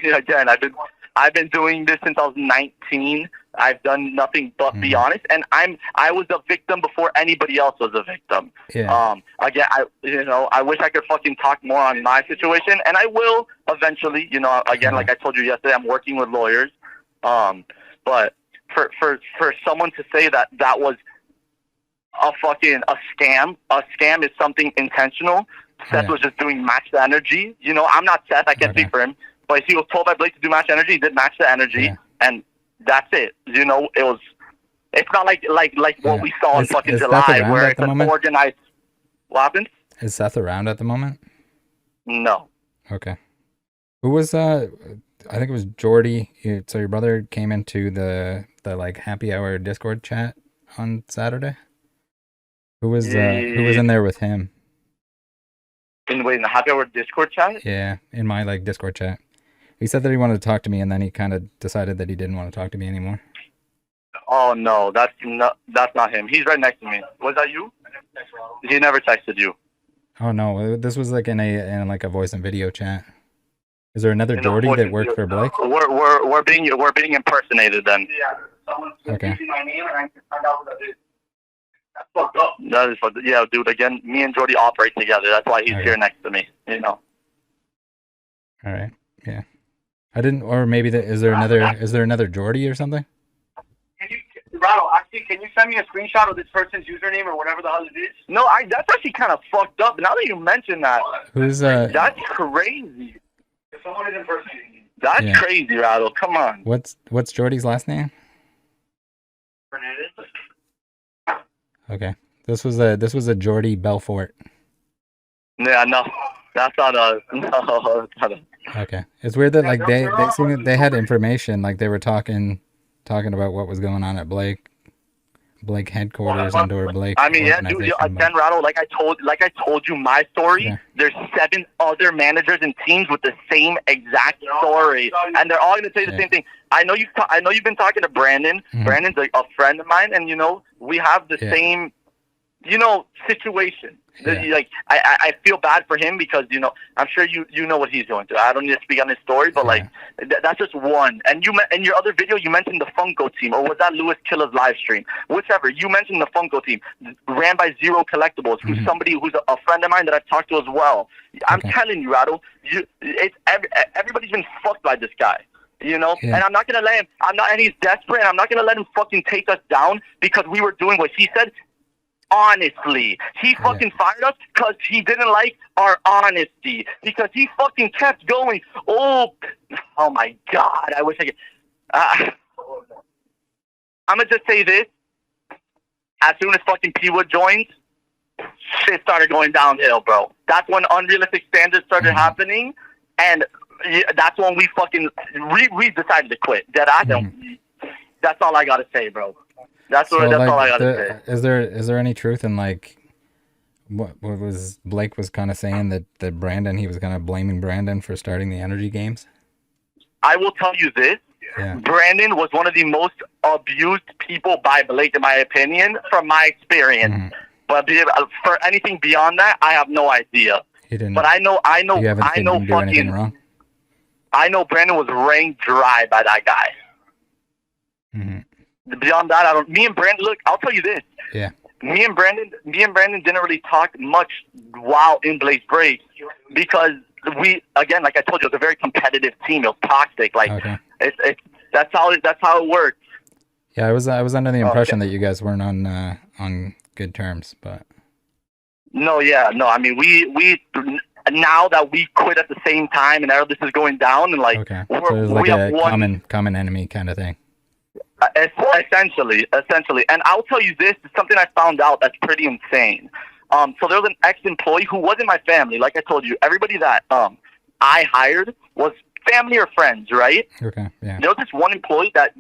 doing this since I was 19. I've done nothing but be honest, and I was a victim before anybody else was a victim. Yeah. Again, I wish I could fucking talk more on my situation, and I will eventually. You know, again, like I told you yesterday, I'm working with lawyers. But for someone to say that was a scam is something intentional. Seth was just doing match the energy. You know, I'm not Seth. I can't speak for him. but he was told by Blake to do match energy. He did match the energy, and that's it. You know, it's not like what we saw in fucking July where it's an organized. What happened? Is Seth around at the moment? No. Okay. Who was I think it was Jordy. So your brother came into the like happy hour Discord chat on Saturday. Who was in there with him? In the happy hour Discord chat? Yeah, in my like Discord chat. He said that he wanted to talk to me, and then he kind of decided that he didn't want to talk to me anymore. Oh no, that's not him. He's right next to me. Was that you? He never texted you. Oh no, this was like in a voice and video chat. Is there another Jordy that worked for Blake? We're being impersonated then. Yeah. Okay. My name and I can find out who that is. That's fucked up. That is fucked up. Yeah, dude. Again, me and Jordy operate together. That's why he's here next to me. You know. All right. Yeah. I didn't. Or maybe is there another Jordy or something? Rattle, actually, can you send me a screenshot of this person's username or whatever the hell it is? No, that's actually kind of fucked up. Now that you mention that, that's crazy. If someone is impersonating you, that's crazy, Rattle. Come on. What's Jordy's last name? Martinez. Okay, this was a Jordy Belfort. Yeah, no, that's not a no. Okay, it's weird that like they had information, like they were talking about what was going on at Blake headquarters and/or Blake. I mean, yeah, dude. Again, Rattle, like I told you my story. Yeah. There's 7 other managers and teams with the same exact story, and they're all going to say the same thing. I know you've been talking to Brandon. Mm-hmm. Brandon's a friend of mine, and you know we have the same, situation. Yeah. Like I feel bad for him because I'm sure you know what he's going through. I don't need to speak on his story, but like that's just one. And in your other video you mentioned the Funko team, or was that Louis Killa's live stream? Whichever. You mentioned the Funko team ran by Zero Collectibles, who's somebody who's a friend of mine that I've talked to as well. I'm telling you, Rattle, everybody's been fucked by this guy. And I'm not gonna let him. And he's desperate, and I'm not gonna let him fucking take us down because we were doing what he said. Honestly, he fucking fired us because he didn't like our honesty. Because he fucking kept going. Oh my God! I wish I could. I'm gonna just say this: as soon as fucking P-Wood joined, shit started going downhill, bro. That's when unrealistic standards started happening, and that's when we decided to quit. That's all I gotta say, bro. That's all I gotta say. Is there any truth in like what was Blake was kind of saying that Brandon, he was kind of blaming Brandon for starting the energy games? I will tell you this. Yeah. Brandon was one of the most abused people by Blake, in my opinion, from my experience. Mm-hmm. But for anything beyond that, I have no idea. He didn't. But I know anything wrong. I know Brandon was wrung dry by that guy. Mm-hmm. Beyond that, me and Brandon, look, I'll tell you this. Yeah. Me and Brandon didn't really talk much while in blakesbreaks because we, again, like I told you, it was a very competitive team. It was toxic. Like, that's how it works. Yeah, I was under the impression that you guys weren't on good terms, but. No, I mean, we now that we quit at the same time and this is going down and like, so there's like a common enemy kind of thing. Essentially, and I'll tell you this is something I found out that's pretty insane. So there was an ex-employee who wasn't my family. Like I told you, everybody that I hired was family or friends, right? Okay, yeah. There was this one employee that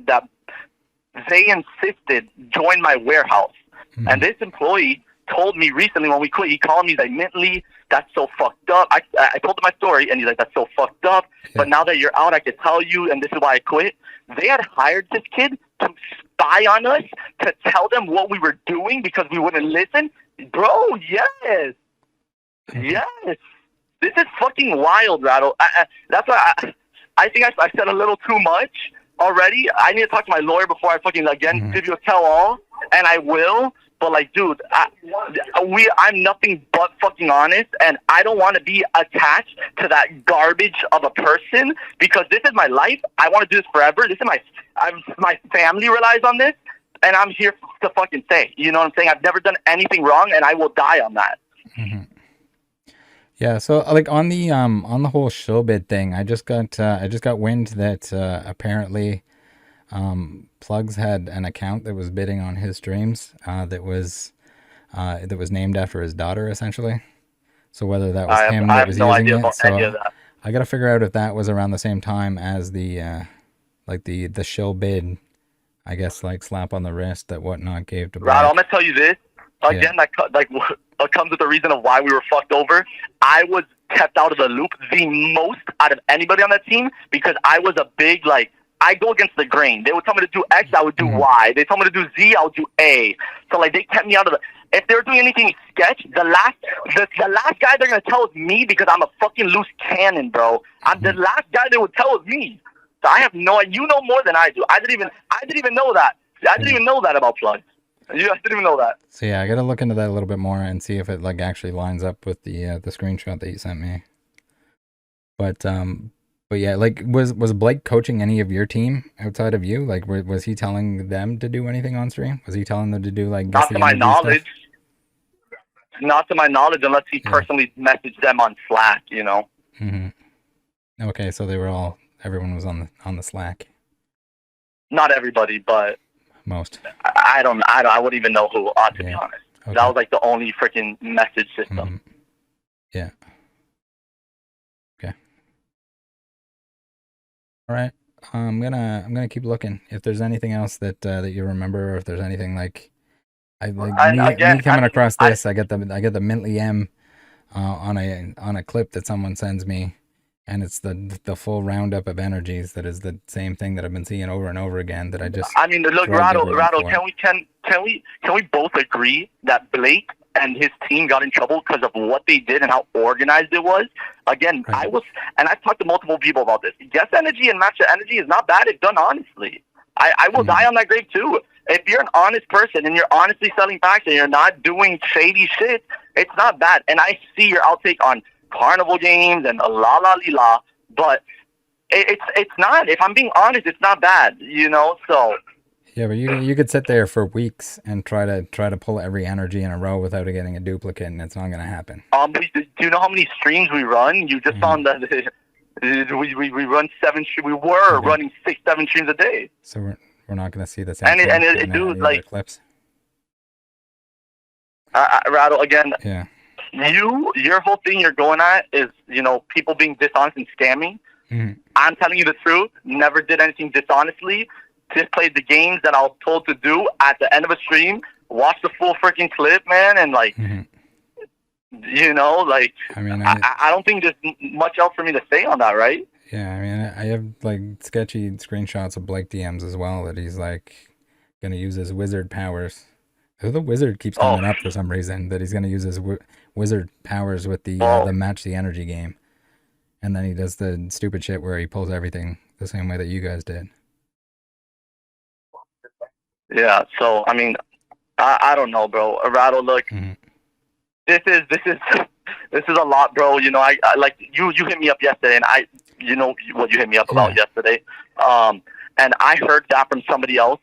they insisted join my warehouse, and this employee told me recently when we quit, he called me, he's like, MintLee, that's so fucked up. I told him my story, and he's like, that's so fucked up. Yeah. But now that you're out, I can tell you, and this is why I quit. They had hired this kid to spy on us, to tell them what we were doing because we wouldn't listen. Bro, yes. Yes. This is fucking wild, Rattle. That's why I think I said a little too much already. I need to talk to my lawyer before I fucking, give you a tell-all, and I will. But, like, dude, I'm nothing but fucking honest, and I don't want to be attached to that garbage of a person because this is my life. I want to do this forever. This is my family relies on this, and I'm here to fucking say. You know what I'm saying? I've never done anything wrong, and I will die on that. Mm-hmm. Yeah, so like on the whole show bid thing, I just got wind that apparently Plugs had an account that was bidding on his streams that was named after his daughter essentially. So whether that was him I that have was no using idea it, about any of that. I gotta figure out if that was around the same time as the like the shill bid, I guess, like slap on the wrist that Whatnot gave to Rod, I'm Blake. gonna tell you this again. That comes with the reason of why we were fucked over. I was kept out of the loop the most out of anybody on that team because I was a big I go against the grain. They would tell me to do X, I would do Y. They told me to do Z, I would do A. So like they kept me out of the. If they were doing anything sketch, the last guy they're gonna tell is me because I'm a fucking loose cannon, bro. I'm the last guy they would tell is me. So I have no. You know more than I do. I didn't even know that. I didn't even know that about Plugs. I didn't even know that. So yeah, I gotta look into that a little bit more and see if it like actually lines up with the screenshot that you sent me. But yeah, like was Blake coaching any of your team outside of you? Like was he telling them to do anything on stream? Was he telling them to do like not to my knowledge? Not to my knowledge, unless he personally messaged them on Slack. You know. Okay, so everyone was on the Slack. Not everybody, but most. I wouldn't even know who. To be honest, okay. That was like the only freaking message system. Yeah. Okay. All right. I'm gonna keep looking. If there's anything else that you remember, or if there's anything like me coming across this, I get the MintLee M on a clip that someone sends me. And it's the full roundup of energies that is the same thing that I've been seeing over and over again. That I just. I mean, look, Rattle. Can we both agree that Blake and his team got in trouble because of what they did and how organized it was? Again, right. I've talked to multiple people about this. Guess energy and matcha energy is not bad if done honestly. I will die on that grave too. If you're an honest person and you're honestly selling packs and you're not doing shady shit, it's not bad. And I see your outtake on carnival games and la, but it's not. If I'm being honest, it's not bad, So yeah, but you could sit there for weeks and try to pull every energy in a row without getting a duplicate, and it's not gonna happen. Do you know how many streams we run? You just saw that we run 7. We were running 6-7 streams a day. So we're not gonna see the same. And it do like clips. Rattle again. Yeah. Your whole thing you're going at is, people being dishonest and scamming. I'm telling you the truth. Never did anything dishonestly. Just played the games that I was told to do at the end of a stream. Watch the full freaking clip, man, and I mean, I don't think there's much else for me to say on that, right? Yeah, I mean, I have like sketchy screenshots of Blake DMs as well that he's like gonna use his wizard powers. The wizard keeps coming up for some reason, that he's going to use his wizard powers with the match the energy game. And then he does the stupid shit where he pulls everything the same way that you guys did. Yeah, so, I mean, I don't know, bro. Rattle, look, this is a lot, bro. I like, you hit me up yesterday, and you know what you hit me up about yesterday. And I heard that from somebody else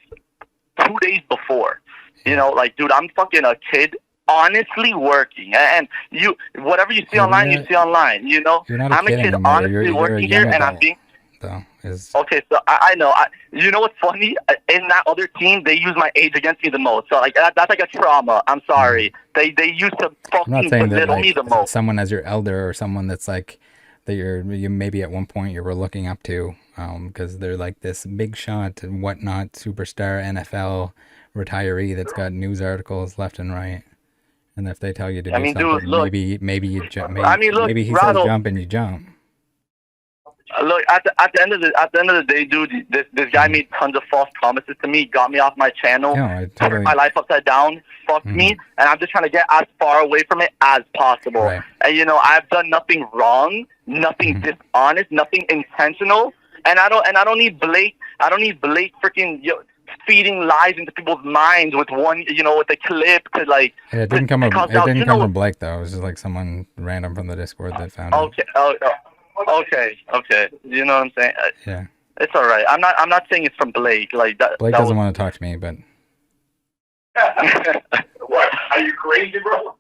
2 days before. Dude, I'm fucking a kid honestly working. And whatever you see online, you see online, You're not I'm a kid anymore. honestly working here, and I'm being... Okay, so I know. You know what's funny? In that other team, they use my age against me the most. So, that's like a trauma. I'm sorry. They used to fucking belittle me the most. Someone as your elder or someone that's like... that you maybe at one point you were looking up to, because they're like this big shot and whatnot, superstar NFL retiree that's got news articles left and right, and if they tell you to do something, dude, look, maybe you jump. Maybe he says jump and you jump. Look, at the end of the day, dude, this guy made tons of false promises to me, got me off my channel, turned my life upside down, fucked me, and I'm just trying to get as far away from it as possible. Right. And I've done nothing wrong, nothing dishonest, nothing intentional, and I don't need Blake. I don't need Blake freaking feeding lies into people's minds with one, with a clip to like. Yeah, it didn't come from Blake though. It was just like someone random from the Discord that found it. Okay. You know what I'm saying? Yeah. It's all right. I'm not saying it's from Blake. Like that. Blake doesn't want to talk to me, but. What? Are you crazy, bro?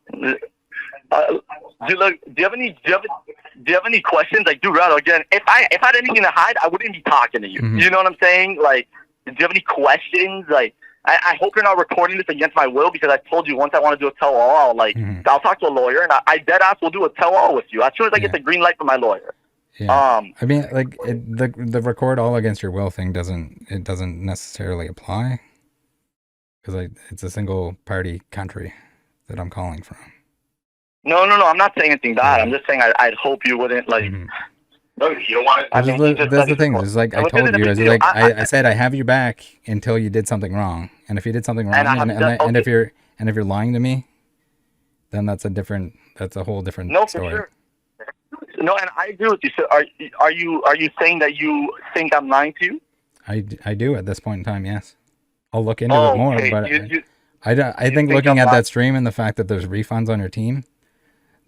you have any questions? Like, dude, Rattle, again, if I had anything to hide, I wouldn't be talking to you. Mm-hmm. You know what I'm saying? Like, do you have any questions? Like, I hope you're not recording this against my will, because I told you once I want to do a tell-all, I'll talk to a lawyer, and I dead ass will do a tell-all with you as soon as I get the green light from my lawyer. Yeah. I mean, like, the record all against your will thing doesn't necessarily apply, because it's a single party country that I'm calling from. No, I'm not saying anything bad. I'm just saying I'd hope you wouldn't, like... Mm-hmm. No, you don't want it. That's the thing. It's like I told you. I said I have your back until you did something wrong. And if you did something wrong, and if you're lying to me, then that's a whole different story. For sure. No, and I agree with you. So are you saying that you think I'm lying to you? I do at this point in time. Yes, I'll look into it more. But I think looking at that stream and the fact that there's refunds on your team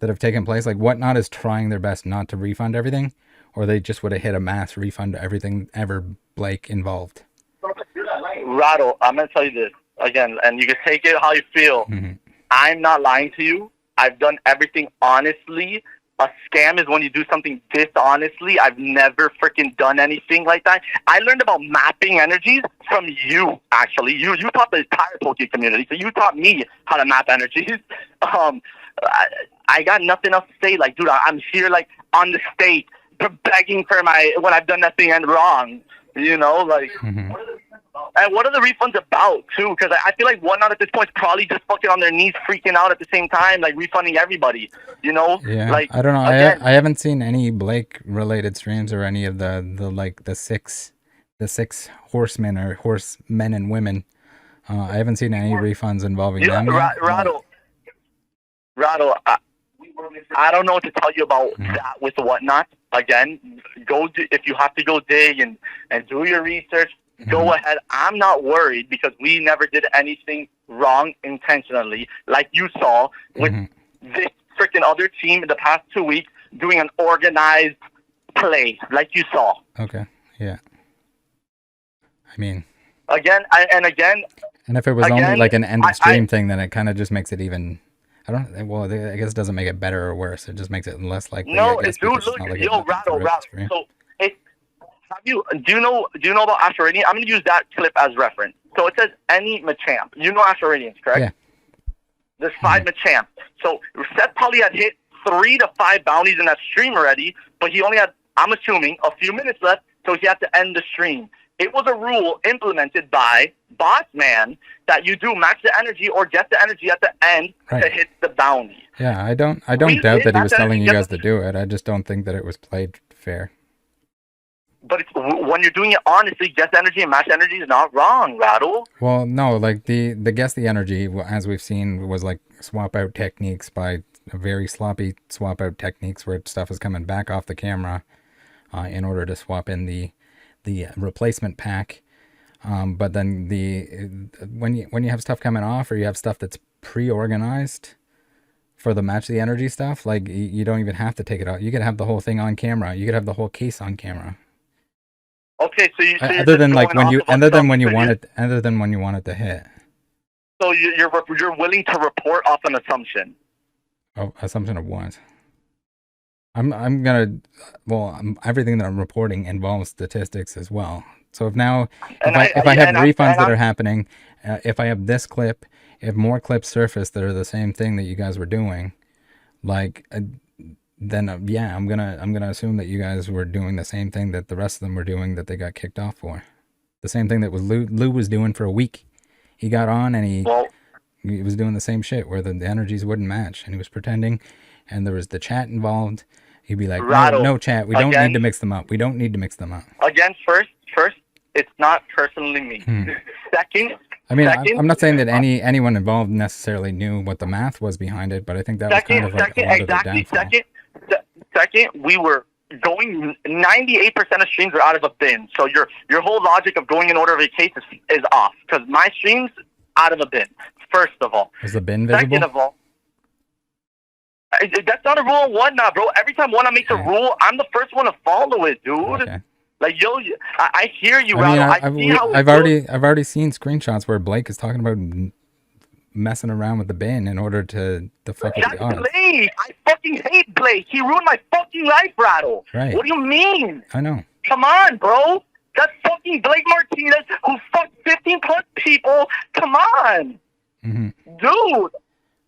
that have taken place, like Whatnot is trying their best not to refund everything. Or they just would have hit a mass refund to everything ever Blake involved. Rattle, I'm going to tell you this again, and you can take it how you feel. Mm-hmm. I'm not lying to you. I've done everything honestly. A scam is when you do something dishonestly. I've never freaking done anything like that. I learned about mapping energies from you, actually. You taught the entire Pokemon community, so you taught me how to map energies. I got nothing else to say. Like, dude, I'm here, like, on the stage, begging for when I've done nothing and wrong, like, mm-hmm. And what are the refunds about, too? Because I feel like Whatnot at this point is probably just fucking on their knees, freaking out at the same time, like, refunding everybody, Yeah, like, I don't know. Again, I haven't seen any Blake-related streams or any of the six horsemen or horsemen and women. I haven't seen any refunds involving them. Rattle, I don't know what to tell you about that with Whatnot. Again, if you have to go dig and do your research, go ahead. I'm not worried because we never did anything wrong intentionally, like you saw with this freaking other team in the past 2 weeks doing an organized play, like you saw. Okay, yeah. I mean... Again. And if it was only like an end of stream thing, then it kind of just makes it even... I guess it doesn't make it better or worse. It just makes it less likely. No, dude, look, Rattle. So, do you know about Asheranian? I'm going to use that clip as reference. So it says any Machamp. You know Asheranians, correct? Yeah. There's 5 Machamp. So Seth probably had hit 3 to 5 bounties in that stream already, but he only had, I'm assuming, a few minutes left, so he had to end the stream. It was a rule implemented by Bossman that you do max the energy or get the energy at the end to hit the bounty. Yeah, I don't doubt that he was telling you guys to do it. I just don't think that it was played fair. But when you're doing it honestly, guess energy and match energy is not wrong, Rattle. Well, no, like the guess the energy, as we've seen, was like swap out techniques by very sloppy swap out techniques where stuff is coming back off the camera in order to swap in the replacement pack. But then when you have stuff coming off or you have stuff that's pre-organized for the match the energy stuff, like you don't even have to take it out. You could have the whole thing on camera. You could have the whole case on camera. Okay, so other than when you want it to hit. So you're willing to report off an assumption. Oh, assumption of what? Everything that I'm reporting involves statistics as well. So if I have refunds that are happening, if I have this clip, if more clips surface that are the same thing that you guys were doing, then I'm gonna assume that you guys were doing the same thing that the rest of them were doing that they got kicked off for. The same thing that Lou was doing for a week. He got on and he was doing the same shit where the energies wouldn't match, and he was pretending, and there was the chat involved. He'd be like, no chat, we don't need to mix them up. We don't need to mix them up. Again, first, it's not personally me. Second, I'm not saying that anyone involved necessarily knew what the math was behind it, but I think that was kind of like a lot of the downfall. Second, we were going 98% of streams are out of a bin. So your whole logic of going in order of a case is off because my streams out of a bin. First of all, is the bin visible? Second of all, that's not a rule on Whatnot, bro. Every time Whatnot makes a rule, I'm the first one to follow it, dude. Okay. Like, I hear you, Rattle. I've already seen screenshots where Blake is talking about messing around with the bin in order to fuck with That's the odds. Blake. I fucking hate Blake. He ruined my fucking life, Rattle. Right. What do you mean? I know. Come on, bro. That's fucking Blake Martinez who fucked 15 plus people. Come on. Mm-hmm. Dude.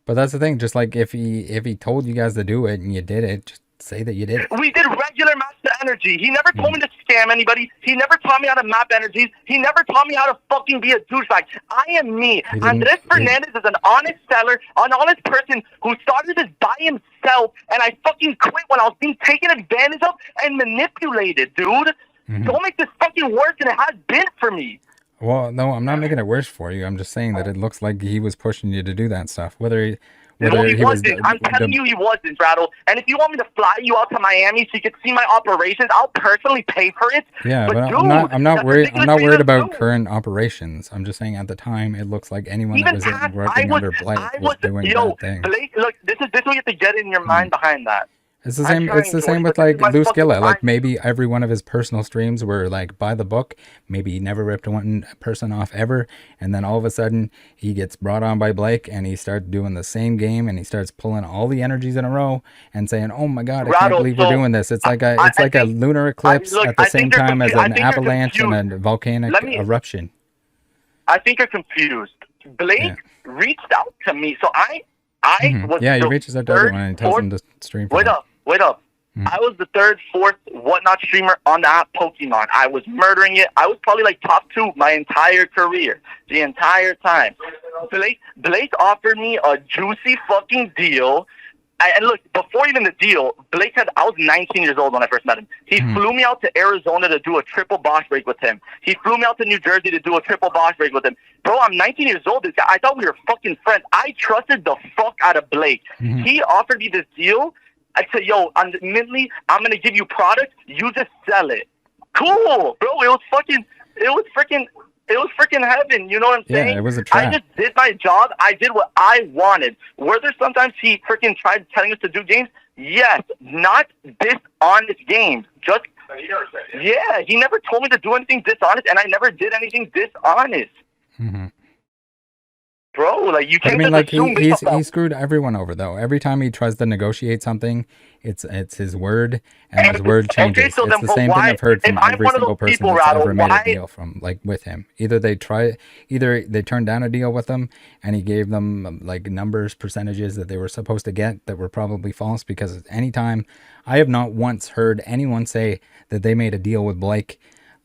But that's the thing. Just like if he told you guys to do it and you did it, just say that you did it. We did regular master energy. He never told me to scam anybody. He never taught me how to map energies. He never taught me how to fucking be a douchebag. I am me. Andres Fernandez is an honest seller, an honest person who started this by himself, and I fucking quit when I was being taken advantage of and manipulated, dude. Mm-hmm. Don't make this fucking worse than it has been for me. Well, no, I'm not making it worse for you. I'm just saying that it looks like he was pushing you to do that stuff. Whether he wasn't. I'm telling you he wasn't, Rattle. And if you want me to fly you out to Miami so you can see my operations, I'll personally pay for it. Yeah, but dude, I'm not worried. I'm not worried about do. current operations. I'm just saying at the time it looks like anyone that was working under Blake was doing bad things. Blake, look, this is what you have to get in your mind behind that. It's the same. It's the same with like Lou Skillet. Like maybe every one of his personal streams were like by the book. Maybe he never ripped one person off ever, and then all of a sudden he gets brought on by Blake, and he starts doing the same game, and he starts pulling all the energies in a row and saying, "Oh my God, I can't believe we're doing this." It's like a lunar eclipse at the same time as an avalanche and a volcanic eruption. I think you're confused. Blake reached out to me, so I was he reaches out to everyone and tells them to stream. Wait up. I was the third, fourth, whatnot streamer on the app Pokemon. I was murdering it. I was probably like top 2 my entire career, the entire time. Blake offered me a juicy fucking deal. And look, before even the deal, I was 19 years old when I first met him. He flew me out to Arizona to do a triple boss break with him. He flew me out to New Jersey to do a triple boss break with him. Bro, I'm 19 years old. This guy, I thought we were fucking friends. I trusted the fuck out of Blake. He offered me this deal. I said, yo, on MintLee, I'm going to give you product. You just sell it. Cool, bro. It was freaking heaven. You know what I'm saying? Yeah, it was a trap. I just did my job. I did what I wanted. Were there sometimes he freaking tried telling us to do games? Yes. Not dishonest games. Just, yeah, he never told me to do anything dishonest, and I never did anything dishonest. Mm-hmm. Bro, like you can't. I mean, like he screwed everyone over though. Every time he tries to negotiate something, it's his word, and his word changes. Okay, so it's the same thing I've heard from every single person that's ever made a deal with him. Either they turned down a deal with him, and he gave them like numbers, percentages that they were supposed to get that were probably false. Because anytime, I have not once heard anyone say that they made a deal with Blake,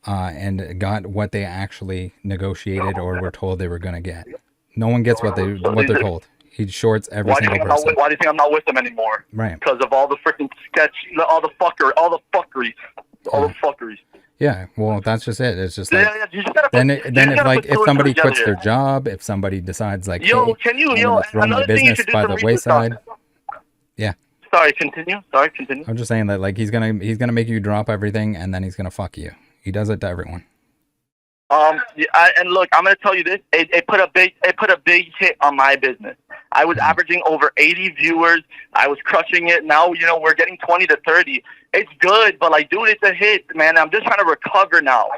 and got what they actually negotiated or were told they were going to get. No one gets what they're told. He shorts every single person. Why do you think I'm not with them anymore? Right. Because of all the freaking sketch, all the fuckery. Yeah, well, that's just it. It's just like if somebody quits their job, if somebody decides like, yo, hey, can you, I'm gonna throw my business by the wayside. Yeah. Sorry, continue. I'm just saying that like he's gonna make you drop everything and then he's gonna fuck you. He does it to everyone. And look, I'm gonna tell you this. It put a big hit on my business. I was averaging over 80 viewers. I was crushing it. Now, we're getting 20 to 30. It's good, but like, dude, it's a hit, man. I'm just trying to recover now.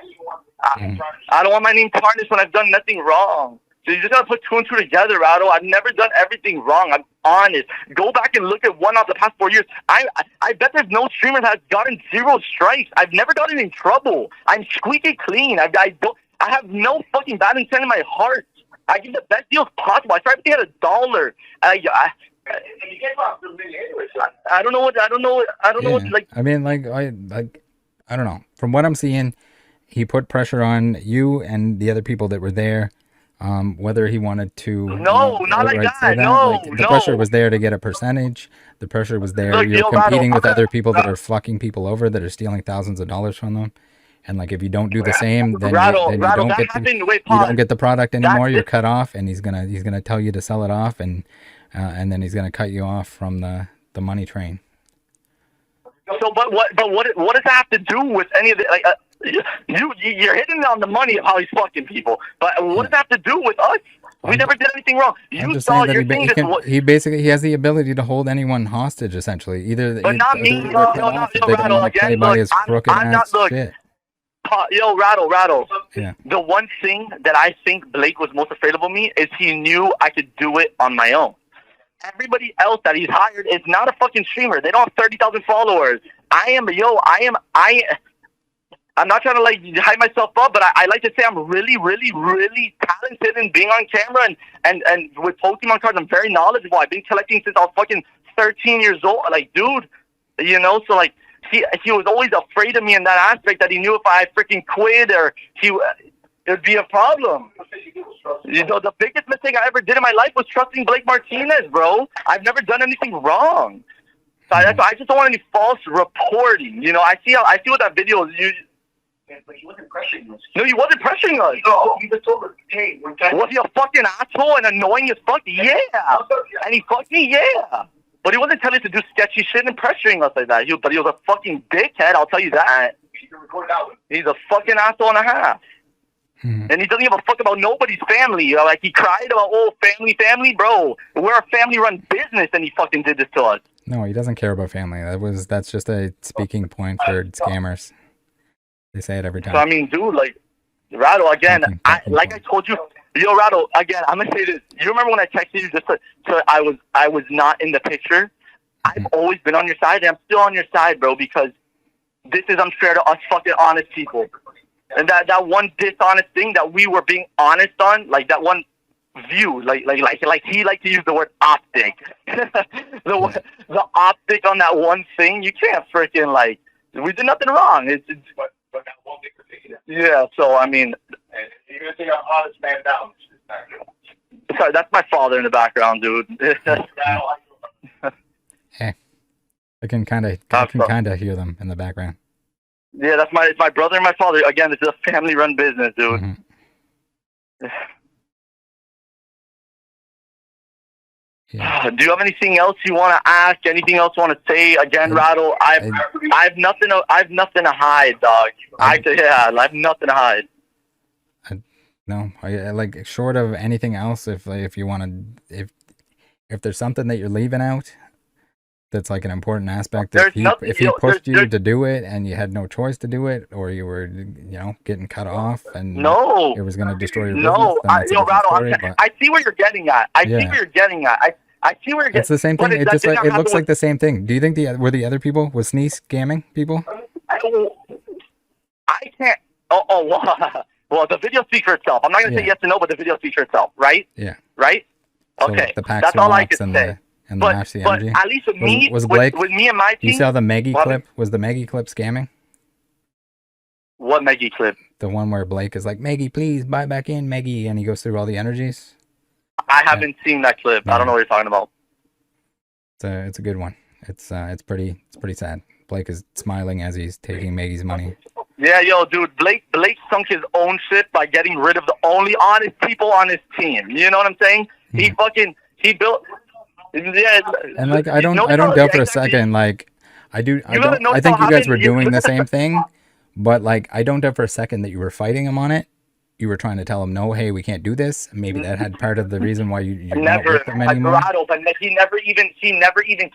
I don't want my name tarnished when I've done nothing wrong. So you just gotta put 2 and 2 together, Rattle. I've never done everything wrong. I'm honest. Go back and look at one of the past 4 years. I bet there's no streamer that has gotten 0 strikes. I've never gotten in trouble. I'm squeaky clean. I have no fucking bad intent in my heart. I give the best deals possible. I try everything at $1. I don't know what. Like, I mean, I don't know. From what I'm seeing, he put pressure on you and the other people that were there. Whether he wanted to. No, not like that. No, the pressure was there to get a percentage. The pressure was there. You're competing with other people that are fucking people over, that are stealing thousands of dollars from them. And like, if you don't do the same, then you don't get the product anymore. You're cut off, and he's gonna tell you to sell it off, and then he's gonna cut you off from the money train. So, but what does that have to do with any of the like? You're hitting on the money of how he's fucking people, but what does that have to do with us? We never did anything wrong. I'm just saying that he has the ability to hold anyone hostage, essentially. Either, but not me. No, Rattle. Again, look, I'm not. Look, Yo, Rattle. Yeah. The one thing that I think Blake was most afraid of me is he knew I could do it on my own. Everybody else that he's hired is not a fucking streamer. They don't have 30,000 followers. I'm not trying to like hype myself up, but I like to say I'm really, really, really talented in being on camera and with Pokemon cards. I'm very knowledgeable. I've been collecting since I was fucking 13 years old. Like, dude, you know, so like he was always afraid of me in that aspect, that he knew if I freaking quit or it'd be a problem. You know, the biggest mistake I ever did in my life was trusting Blake Martinez, bro. I've never done anything wrong. So I just don't want any false reporting. You know, I see what that video is. But he wasn't pressuring us. No, he wasn't pressuring us. No, he just told us, hey, we're trying. Was he a fucking asshole and annoying as fuck? Yeah. And he fucked me? Yeah. But he wasn't telling us to do sketchy shit and pressuring us like that. But he was a fucking dickhead, I'll tell you that. He's a fucking asshole and a half. And he doesn't give a fuck about nobody's family. You know, like, he cried about, family, bro. We're a family-run business, and he fucking did this to us. No, he doesn't care about family. That's just a speaking point for scammers. They say it every time. So, I mean, dude, like, Rattle, again, I told you, yo, Rattle, again, I'm going to say this. You remember when I texted you just so I was not in the picture? I've always been on your side, and I'm still on your side, bro, because this is unfair to us fucking honest people. And that one dishonest thing that we were being honest on, like that one view, like he liked to use the word optic. the optic on that one thing, you can't freaking, like, we did nothing wrong. But that one thing particular. Yeah, so I mean, and you're gonna take an honest man down. Sorry, that's my father in the background, dude. Hey, I can kind of hear them in the background. Yeah, that's my brother and my father. Again, this is a family-run business, dude. Yeah. Do you have anything else you want to ask? Anything else you want to say? Again, Rattle, I've nothing to hide, dog. I have nothing to hide. No, I like, short of anything else. If you want to, if there's something that you're leaving out, that's like an important aspect. If he pushed you to do it and you had no choice to do it, or you were, getting cut off and it was going to destroy your business, Rattle, I see where you're getting at. I see where you're getting at. I see where you're getting. It's the same thing. It looks like the same thing. Do you think were the other people, was Sneeze scamming people? I can't. Well, the video speaks for itself. I'm not going to say yes or no, but the video speaks for itself, right? Yeah. Right? So okay. That's all I can say. But at least with me, was Blake, with me and my team. You saw the Maggie clip? Was the Maggie clip scamming? What Maggie clip? The one where Blake is like, Maggie, please buy back in, Maggie, and he goes through all the energies. I haven't seen that clip. I don't know what you're talking about. It's a good one. It's pretty sad. Blake is smiling as he's taking Maggie's money. Yeah, yo, dude, Blake sunk his own shit by getting rid of the only honest people on his team. You know what I'm saying? He built. Yeah, and like I don't doubt for a second. Like I think you guys were doing the same thing, but like I don't doubt for a second that you were fighting him on it. You were trying to tell him, no, hey, we can't do this. Maybe that had part of the reason why you're not with him anymore. But he never even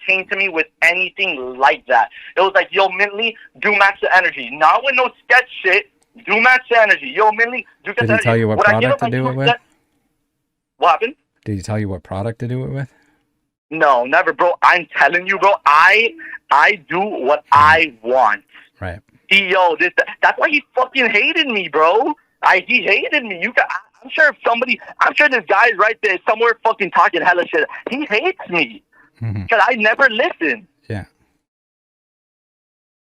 came to me with anything like that. It was like, yo, MintLee, do match the energy. Not with no sketch shit. Do match the energy. Yo, MintLee, do get the energy. Did he tell you what product to do it with? What happened? Did he tell you what product to do it with? No, never, bro. I'm telling you, bro. I do what I want. Right. That's why he fucking hated me, bro. He hated me. I'm sure this guy's right there somewhere fucking talking hella shit. He hates me because I never listen. Yeah.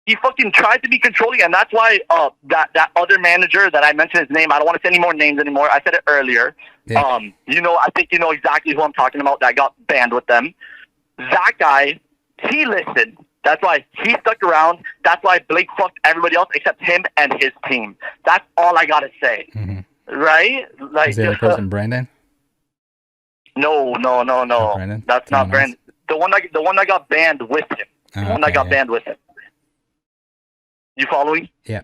He fucking tried to be controlling, and that's why that other manager that I mentioned his name. I don't want to say any more names anymore. I said it earlier. Yeah. I think you know exactly who I'm talking about. That got banned with them. That guy, he listened. That's why he stuck around. That's why Blake fucked everybody else except him and his team. That's all I gotta say. Right? Like, is the other person Brandon? No. Brandon? That's not Brandon. The one that got banned with him. Banned with him. You following? Yeah.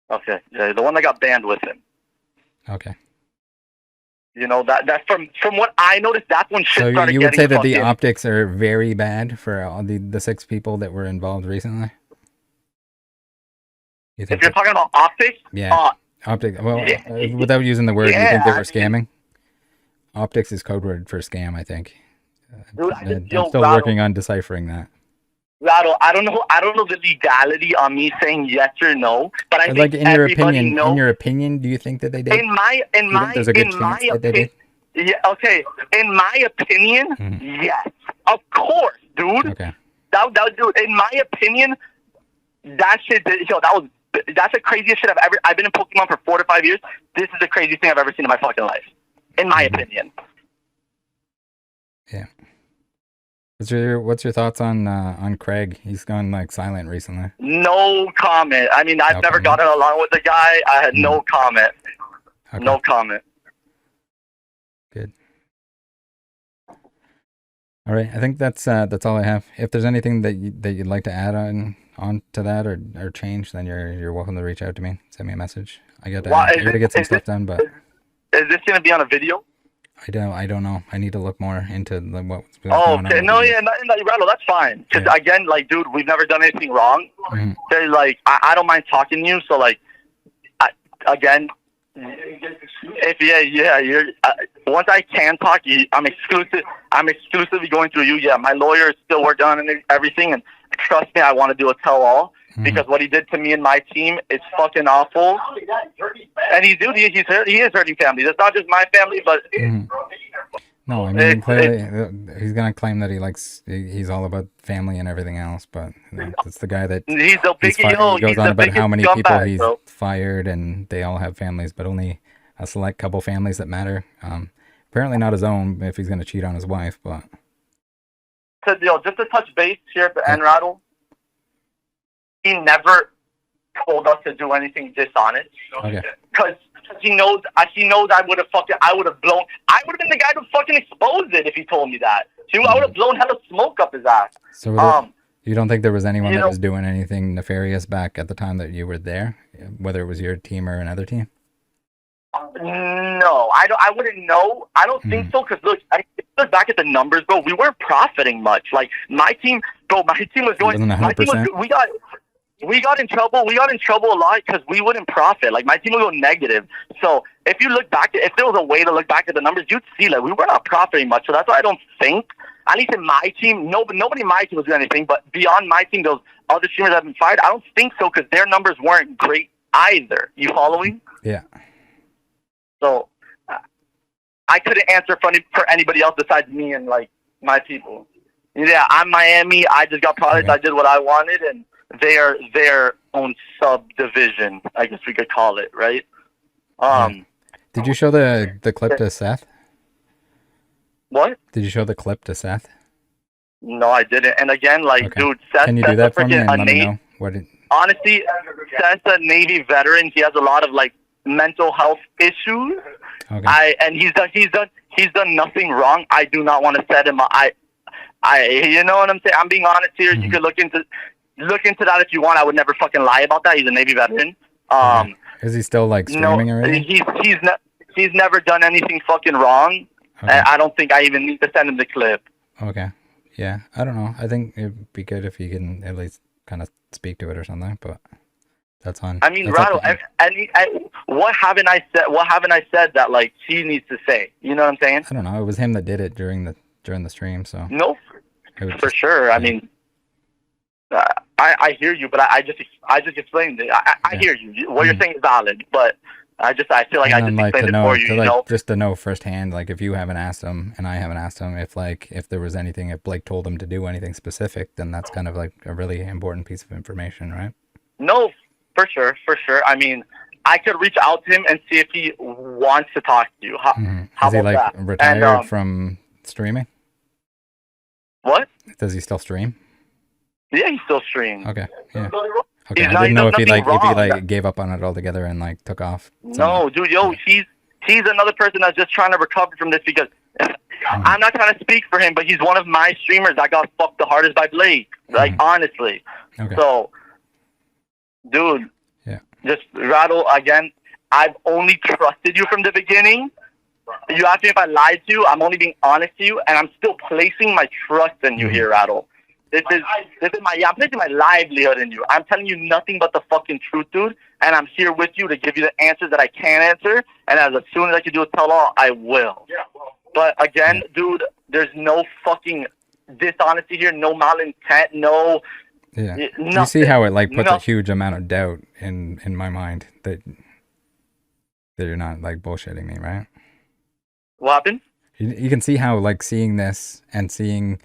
Okay. Yeah, the one that got banned with him. Okay. That from what I noticed, that's when shit started getting. So you would say that the optics are very bad for all the 6 people that were involved recently? You think If you're talking about optics, yeah, optic. Well, without using the word, you think they were scamming? Optics is code word for scam, I think. Dude, I'm still working on deciphering that. Rattle, I don't know the legality on me saying yes or no, but I think in your opinion, do you think that they did? In my opinion, yeah, okay. In my opinion, yes, of course, dude. Okay. That dude. In my opinion, that shit. That's the craziest shit I've been in Pokemon for 4 to 5 years. This is the craziest thing I've ever seen in my fucking life. In my opinion. Yeah. What's your thoughts on Craig? He's gone like silent recently. No comment. I mean, I've never gotten along with the guy. I had no comment. Okay. No comment. Good. All right. I think that's all I have. If there's anything that you'd like to add on to that or change, then you're welcome to reach out to me. Send me a message. I gotta get some stuff done, but is this gonna be on a video? I don't know. I need to look more into what's going on. Okay. No, yeah, Rattle, that's fine. Because again, like, dude, we've never done anything wrong. They're like, I don't mind talking to you. So, like, again, you're. Once I can talk, I'm exclusively going through you. Yeah, my lawyer is still working on everything, and trust me, I want to do a tell-all. Because what he did to me and my team is fucking awful. And he is hurting families. It's not just my family, but... No, I mean, clearly, he's going to claim that he's all about family and everything else, but it's the guy that... He goes on about how many people he's fired, and they all have families, but only a select couple families that matter. Apparently not his own, if he's going to cheat on his wife, but... Just to touch base here at the end, Rattle. He never told us to do anything dishonest. Okay. Because he knows I would have blown. I would have been the guy to fucking expose it if he told me that. I would have blown hella smoke up his ass. So you don't think there was anyone that was doing anything nefarious back at the time that you were there, whether it was your team or another team? No, I wouldn't know. I don't think so. Because look, I look back at the numbers, bro. We weren't profiting much. Like my team was going. We got in trouble. We got in trouble a lot because we wouldn't profit. Like my team would go negative. So if you look back, if there was a way to look back at the numbers, you'd see like we were not profiting much. So that's why I don't think, at least in my team, nobody in my team was doing anything. But beyond my team, those other streamers that have been fired, I don't think so because their numbers weren't great either. You following? Yeah. So I couldn't answer for anybody else besides me and like my people. Yeah, I'm Miami. I just got products. I did what I wanted, and they are their own subdivision, I guess we could call it, right? Did you show the clip to Seth? What? Did you show the clip to Seth? No, I didn't. And again, like, dude, Seth, can you do that for me and let me know? Honestly, Seth's a Navy veteran. He has a lot of like mental health issues. Okay. And he's done nothing wrong. I do not want to set him up. You know what I'm saying? I'm being honest here. You can look into that if you want. I would never fucking lie about that. He's a Navy veteran. Is he still like streaming already? He's never done anything fucking wrong. Okay. And I don't think I even need to send him the clip. Okay. Yeah, I don't know. I think it'd be good if you can at least kind of speak to it or something, but that's on. I mean, Rattle, what haven't I said? What haven't I said that like he needs to say? You know what I'm saying? I don't know. It was him that did it during the stream, so. No, for sure. I mean, I hear you, but I just explained it. I hear you. What you're saying is valid, but I feel like I just explained it for you. You know, just to know firsthand, like if you haven't asked him and I haven't asked him, if there was anything, if Blake told him to do anything specific, then that's kind of like a really important piece of information, right? No, for sure. I mean, I could reach out to him and see if he wants to talk to you. How Is he like retired from streaming? What? Does he still stream? Yeah, he still streams. Okay. Yeah. Okay. I didn't know if he gave up on it altogether and like took off. No, dude, he's another person that's just trying to recover from this because I'm not trying to speak for him, but he's one of my streamers that got fucked the hardest by Blake. Like honestly. Okay. So, dude. Yeah. Just Rattle again. I've only trusted you from the beginning. You asked me if I lied to you. I'm only being honest to you, and I'm still placing my trust in you here, Rattle. This is I'm placing my livelihood in you. I'm telling you nothing but the fucking truth, dude. And I'm here with you to give you the answers that I can answer. And as soon as I can do a tell-all, I will. Yeah, well, But again, dude, there's no fucking dishonesty here, no malintent, no. Yeah. Nothing. You see how it like puts a huge amount of doubt in my mind that you're not like bullshitting me, right? What happened? You can see how like seeing this and seeing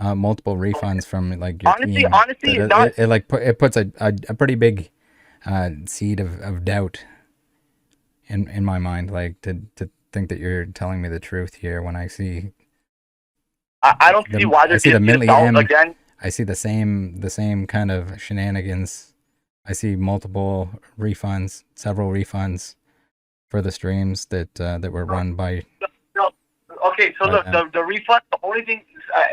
multiple refunds from like your team, honestly, it puts a pretty big seed of doubt in my mind, like to think that you're telling me the truth here when I see. I don't see why there's the MintLee again. I see the same kind of shenanigans. I see multiple refunds, several refunds for the streams that were run by. no. Okay, so look, the refund, the only thing,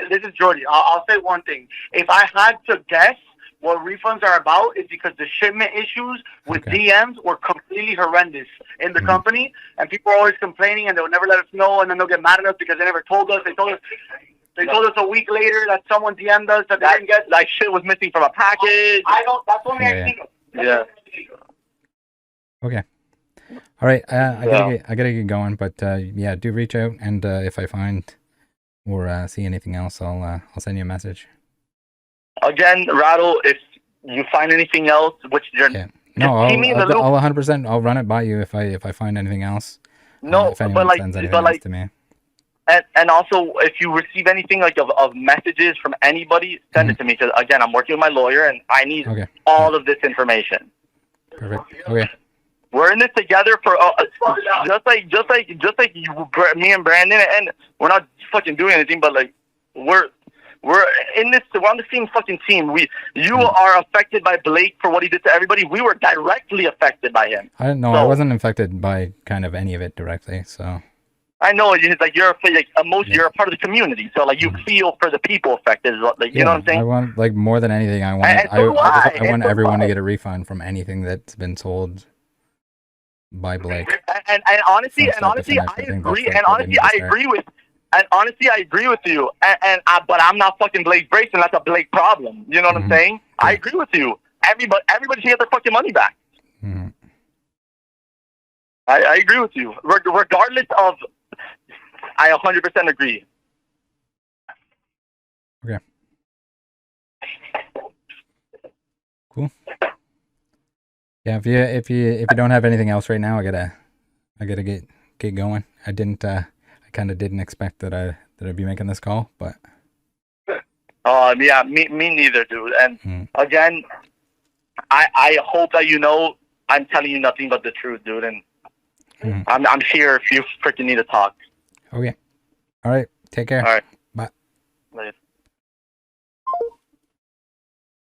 this is Jordy. I'll say one thing. If I had to guess what refunds are about, it's because the shipment issues with DMs were completely horrendous in the company, and people are always complaining, and they'll never let us know, and then they'll get mad at us because they never told us. They told us a week later that someone DM'd us that they didn't get, like shit was missing from a package. I don't. That's only I think of. Yeah. Okay. All right. I gotta get going, but yeah, do reach out, and if I find or see anything else, I'll send you a message. Again, Rattle, if you find anything else, which you're no, I'll 100%. I'll run it by you if I find anything else. No, if anyone sends anything else to me. And also, if you receive anything like of messages from anybody, send it to me, because again, I'm working with my lawyer and I need all of this information. Perfect. Okay. We're in this together for just like you, me and Brandon, and we're not fucking doing anything, but like we're in this. We're on the same fucking team. You are affected by Blake for what he did to everybody. We were directly affected by him. I wasn't affected by kind of any of it directly, so. I know it's like you're a part of the community, so like you feel for the people affected, like you know what I'm saying. I want like more than anything. I want everyone to get a refund from anything that's been sold by Blake. And honestly, I agree. And honestly, I agree with you. But I'm not fucking Blake Breaks, and that's a Blake problem. You know what I'm saying? Yeah. I agree with you. Everybody should get their fucking money back. Mm-hmm. I agree with you, regardless of. I 100% agree. Okay. Cool. Yeah, if you don't have anything else right now, I gotta get going. I kind of didn't expect that I'd be making this call, but. Yeah, me neither, dude. And again, I hope that you know I'm telling you nothing but the truth, dude. And I'm here if you freaking need to talk. Okay. All right. Take care. All right. Bye. Later.